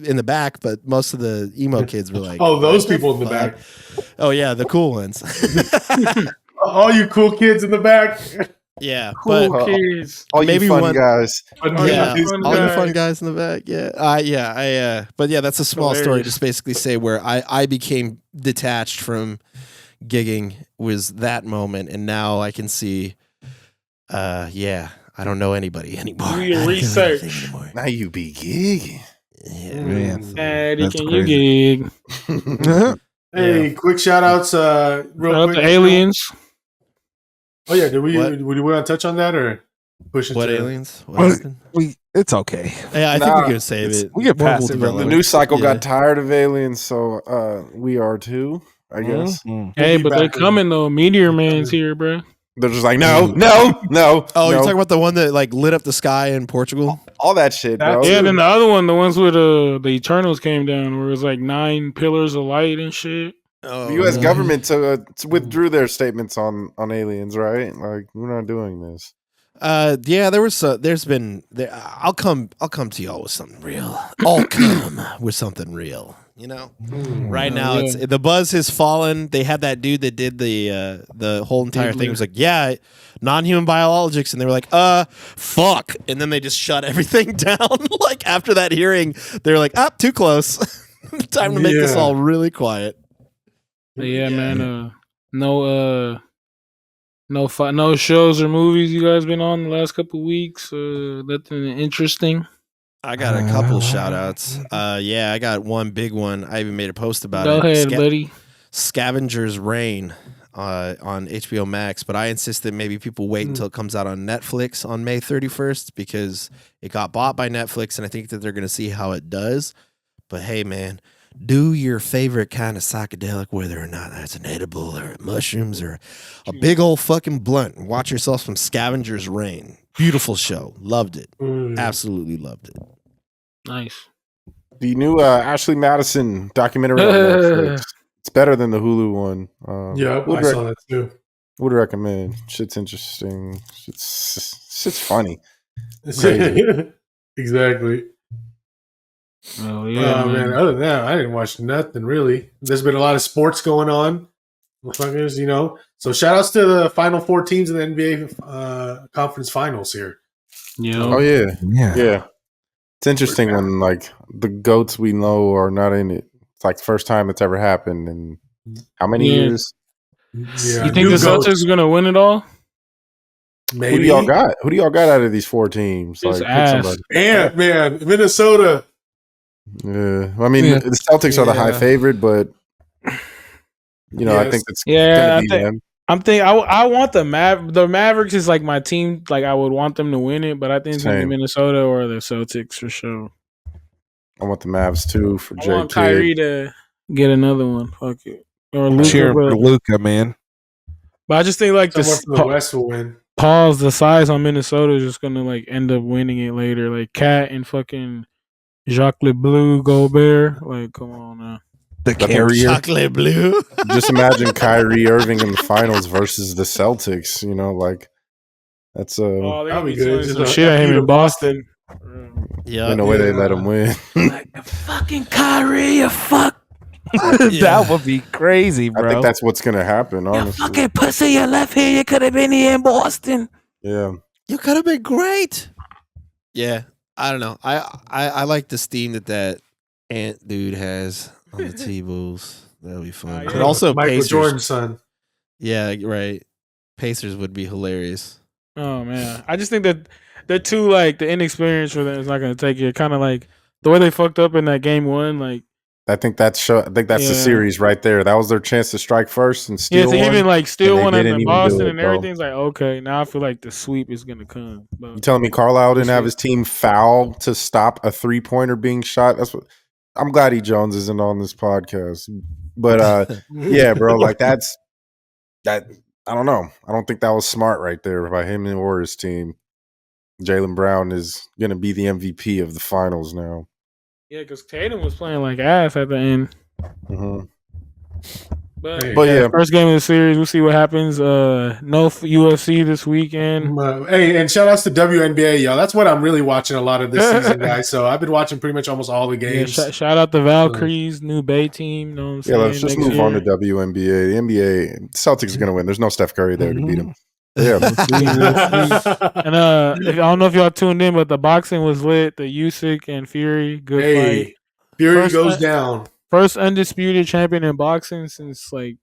in the back, but most of the emo kids were like, Oh, those people in the back. Oh yeah, the cool ones. All you cool kids in the back. Yeah, Cool but kids. All Maybe you fun one- guys. yeah, fun all the guys. fun guys in the back. Yeah, but yeah, that's a small story. Hilarious. Just basically say where I became detached from gigging was that moment, and now I can see. I don't know anybody anymore. Do your I don't know research. anything anymore. Now you be gigging. Yeah, Man. Daddy, That's can crazy. you gig? Hey, quick shout outs. Real Shout out quick. to aliens. Oh yeah, did we What? want to touch on that or push it? What to aliens? What What? happened? It's okay. Yeah, I think Nah, we can save it. we can More pass will it, develop. The news cycle Yeah. got tired of aliens, so we are too, I guess. Mhm. Hey, be but they're back in- coming though. Meteor Man's here, bro. They're just like, no. Oh, Oh, no. you're talking about the one that like lit up the sky in Portugal? all that shit, bro. That's- Yeah, and then the other one, the ones with the Eternals came down, where it was like 9 pillars of light and shit. Oh, The U.S. yeah. government withdrew their statements on aliens, right? Like, we're not doing this. Yeah, there's been I'll come to y'all with something real. I'll come with something real. You know, right now yeah. it's the buzz has fallen. They had that dude that did the whole entire thing. It was like, yeah, non-human biologics, and they were like, fuck, and then they just shut everything down. Like after that hearing, they're like, too close. Time to make this Yeah. all really quiet. But yeah, man. No shows or movies you guys been on the last couple weeks. Nothing interesting. I got a couple shout outs. I got one big one. I even made a post about Go it. ahead, buddy. Scavenger's Reign on HBO Max, but I insist that maybe people wait until it comes out on Netflix on May 31st because it got bought by Netflix, and I think that they're going to see how it does. But hey, man, do your favorite kind of psychedelic, whether or not that's an edible or mushrooms or a big old fucking blunt, and watch yourself some Scavenger's Reign. Beautiful show. Loved it. Absolutely loved it. Nice. The new Ashley Madison documentary on Netflix. It's better than the Hulu one. Yeah, would I saw that too. Would recommend. Shit's interesting. Shit's funny. Crazy. Exactly. Oh yeah, Man. Other than that, I didn't watch nothing really. There's been a lot of sports going on. Motherfuckers, you know. So shout outs to the final 4 teams in the NBA conference finals here. Oh yeah. Yeah. Yeah. It's interesting when like the goats we know are not in it. It's like the first time it's ever happened in how many Yeah. years? Yeah, You think the Celtics are gonna win it all? Maybe. Who do y'all got? Who do y'all got out of these 4 teams? Just Like pick ass. somebody. And man, Minnesota. Yeah. I mean Yeah. the Celtics are the high Yeah. favorite, but you know, I Yes. think it's Yeah, gonna I be think- them. I want the Mavericks is like my team. Like I would want them to win it, but I think it's gonna be Minnesota or the Celtics for sure. I want the Mavs too for I want Kyrie to get another one. Fuck it. Or I'm Luka, cheering for Luka, man. But I just think like someone from the West will win. Pause. The size on Minnesota is just gonna like end up winning it later. Like Cat and fucking Jacques Bleu Gobert. Like, come on now. The carrier. Chocolate blue. Just imagine Kyrie Irving in the finals versus the Celtics. You know, like that's that'd be good. Some shit at him in Boston. Yeah, ain't no way they let him win. Like fucking Kyrie, you fuck. That would be crazy, bro. I think that's what's gonna happen. Honestly, You fucking pussy, you left here. You could have been here in Boston. yeah. you could have been great. Yeah, I don't know. I like the steam that ant dude has on the T-Bulls. That'll be fun. Yeah. But also Michael Pacers. Jordan's son. Yeah, right. Pacers would be hilarious. Oh man, I just think that they're too like the inexperience for them is not gonna take it. Kind of like the way they fucked up in that game one. Like I think that's the series right there. That was their chance to strike first and steal to one. even like steal and they one didn't in even Boston do it, and bro. everything's like okay. Now I feel like the sweep is gonna come. But You telling me Carlisle didn't have his team foul to stop a 3-pointer being shot? That's what I'm glad E. Jones isn't on this podcast. But yeah, bro, like that. I don't know. I don't think that was smart right there by him or his team. Jaylen Brown is going to be the MVP of the finals now. yeah, because Tatum was playing like ass at the end. Mm-hmm. But yeah, first game of the series, we'll see what happens. No UFC this weekend. Hey, and shout outs to WNBA, y'all. That's what I'm really watching a lot of this season, guys. So I've been watching pretty much almost all the Yeah, games. shout out the Valkyries, new Bay team. Know what I'm saying? let's just move on to WNBA. The NBA, Celtics are going to win. There's no Steph Curry there to beat him. Yeah. And I don't know if y'all tuned in, but the boxing was lit. The Usyk and Fury, good fight. Fury goes down. First undisputed champion in boxing since like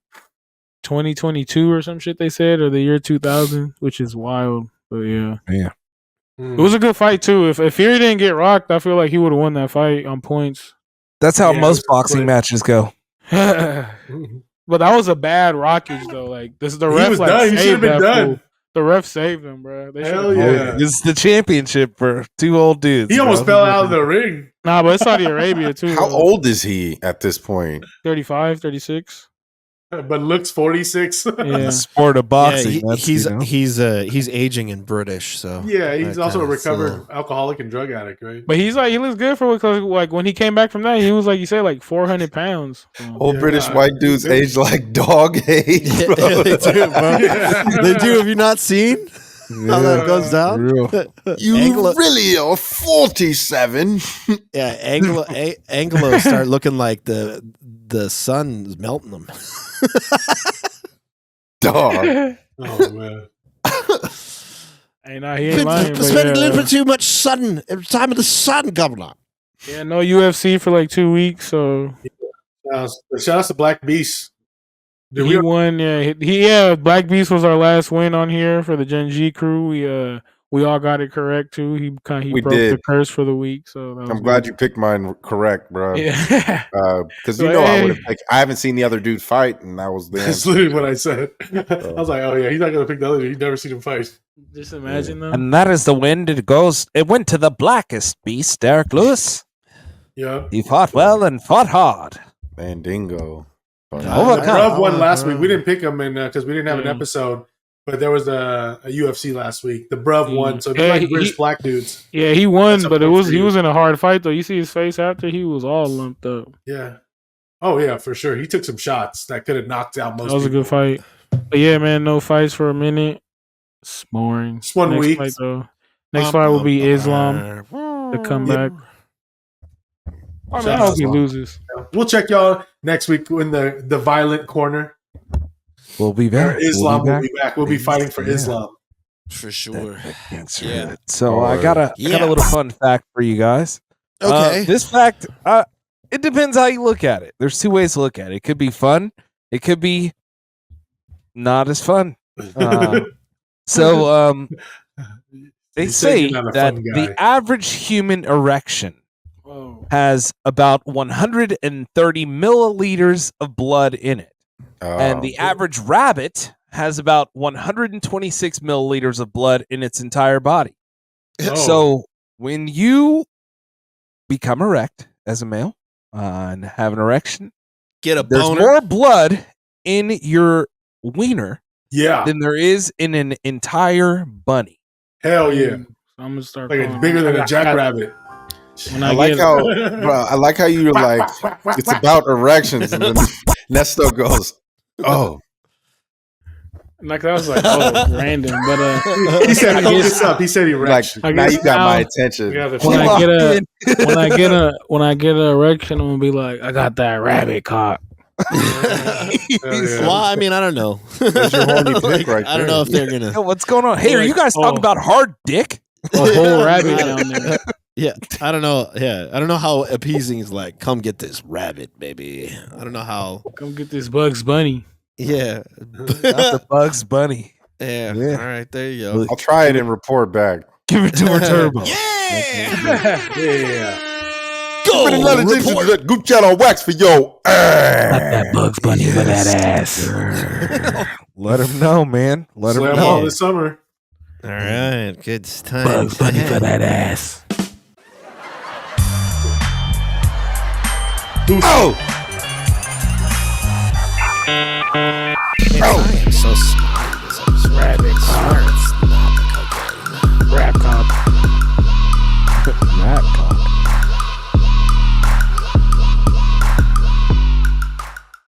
2022 or some shit they said, or the year 2000, which is wild. But yeah. It was a good fight too. If Fury didn't get rocked, I feel like he would have won that fight on points. That's how most boxing matches go. But that was a bad rockage though. Like this, the ref He was like done. He should saved have been that done. fool. The ref saved him, bro. They Hell should've- yeah. This is the championship for two old dudes. He almost fell out of the ring. Nah, but it's Saudi Arabia too. How old is he at this point? 35, 36. But looks 46. Yeah. The sport of boxing. Yeah, he's aging and British, so Yeah, he's that also a kinda recovered still- alcoholic and drug addict, right? But he's like, he looks good for because like when he came back from that, he was like you said, like 400 pounds. Old Yeah, British nah, white dudes age like dog age, Yeah, bro. they do, bro. They do. Have you not seen how that goes down? You Anglo- really are 47. Yeah, Anglo start looking like the sun's melting them. Dog. Oh man. Hey, nah, he ain't lying. But Spending a yeah, little bit too much sun. Time of the sun, Governor. yeah, no UFC for like 2 weeks, so Shout out to Black Beast. Did he we won. Yeah, Black Beast was our last win on here for the Gen G crew. We all got it correct too. He We broke the did. curse for the week, so that was I'm glad good. you picked mine correct, bro. Yeah. Because you know I would have picked. I haven't seen the other dude fight, and that was the That's answer. literally what I said. I was like, oh yeah, he's not gonna pick the other dude. He's never seen him fight. Just imagine though. And that is the wind. It went to the blackest beast, Derek Lewis. Yeah. He fought well and fought hard. Mandingo. Overcome. Bruv won last week. We didn't pick him in because we didn't have an episode. But there was a UFC last week. The Bruv won, so they're like British black dudes. Yeah, he won, That's but up for he you. was in a hard fight though. You see his face after he was all lumped up. Yeah. Oh yeah, for sure. He took some shots that could have knocked out most. That was a people. good fight. But yeah, man, no fights for a minute. It's boring. Just 1 Next week. fight though. Next fight will be Islam to come back. I mean, I hope he loses. We'll check y'all next week in the violent corner. We'll be back. Islam will be back. We'll be fighting for Yeah. Islam. For sure. Yeah. So I got a little fun fact for you guys. Okay. This fact, it depends how you look at it. There's two ways to look at it. It could be fun. It could be not as fun. So they You said say you're not a that fun guy. the average human erection has about 130 milliliters of blood in it. And the average rabbit has about 126 milliliters of blood in its entire body. Oh. So when you become erect as a male and have an erection, Get a there's boner. more blood in your wiener Yeah. than there is in an entire bunny. Hell yeah. So I'm gonna start. Like it's calling- bigger than I a got- jackrabbit. When I I like get, how, bro. I like how you're like, it's about erections, and then Nesto goes, "Oh, like I was like, oh, random. But He said, I "Hold guess- this up." He said, "Erection." I now guess you got my now- attention." Yeah, the when I fuck. get a when I get an erection, I'm gonna be like, I got that rabbit cock. Well, I mean, I don't know. That's your horny pick right I don't know if they're gonna. Yo, what's going on? Hey, are you guys talking about hard dick? A whole rabbit down there. Yeah, I don't know. Yeah, I don't know how appeasing is like. Come get this rabbit, baby. I don't know how. Come get this Bugs Bunny. Yeah, Not the Bugs Bunny. yeah. Yeah. All right, there you go. I'll try it and report back. Give it to her turbo. Yeah. Put another group chat on wax for yo. That Bugs Bunny for that ass. Let him know, man. Let him Slam know. all this summer. All right, good time. Bugs Bunny for that ass. Who's Oh,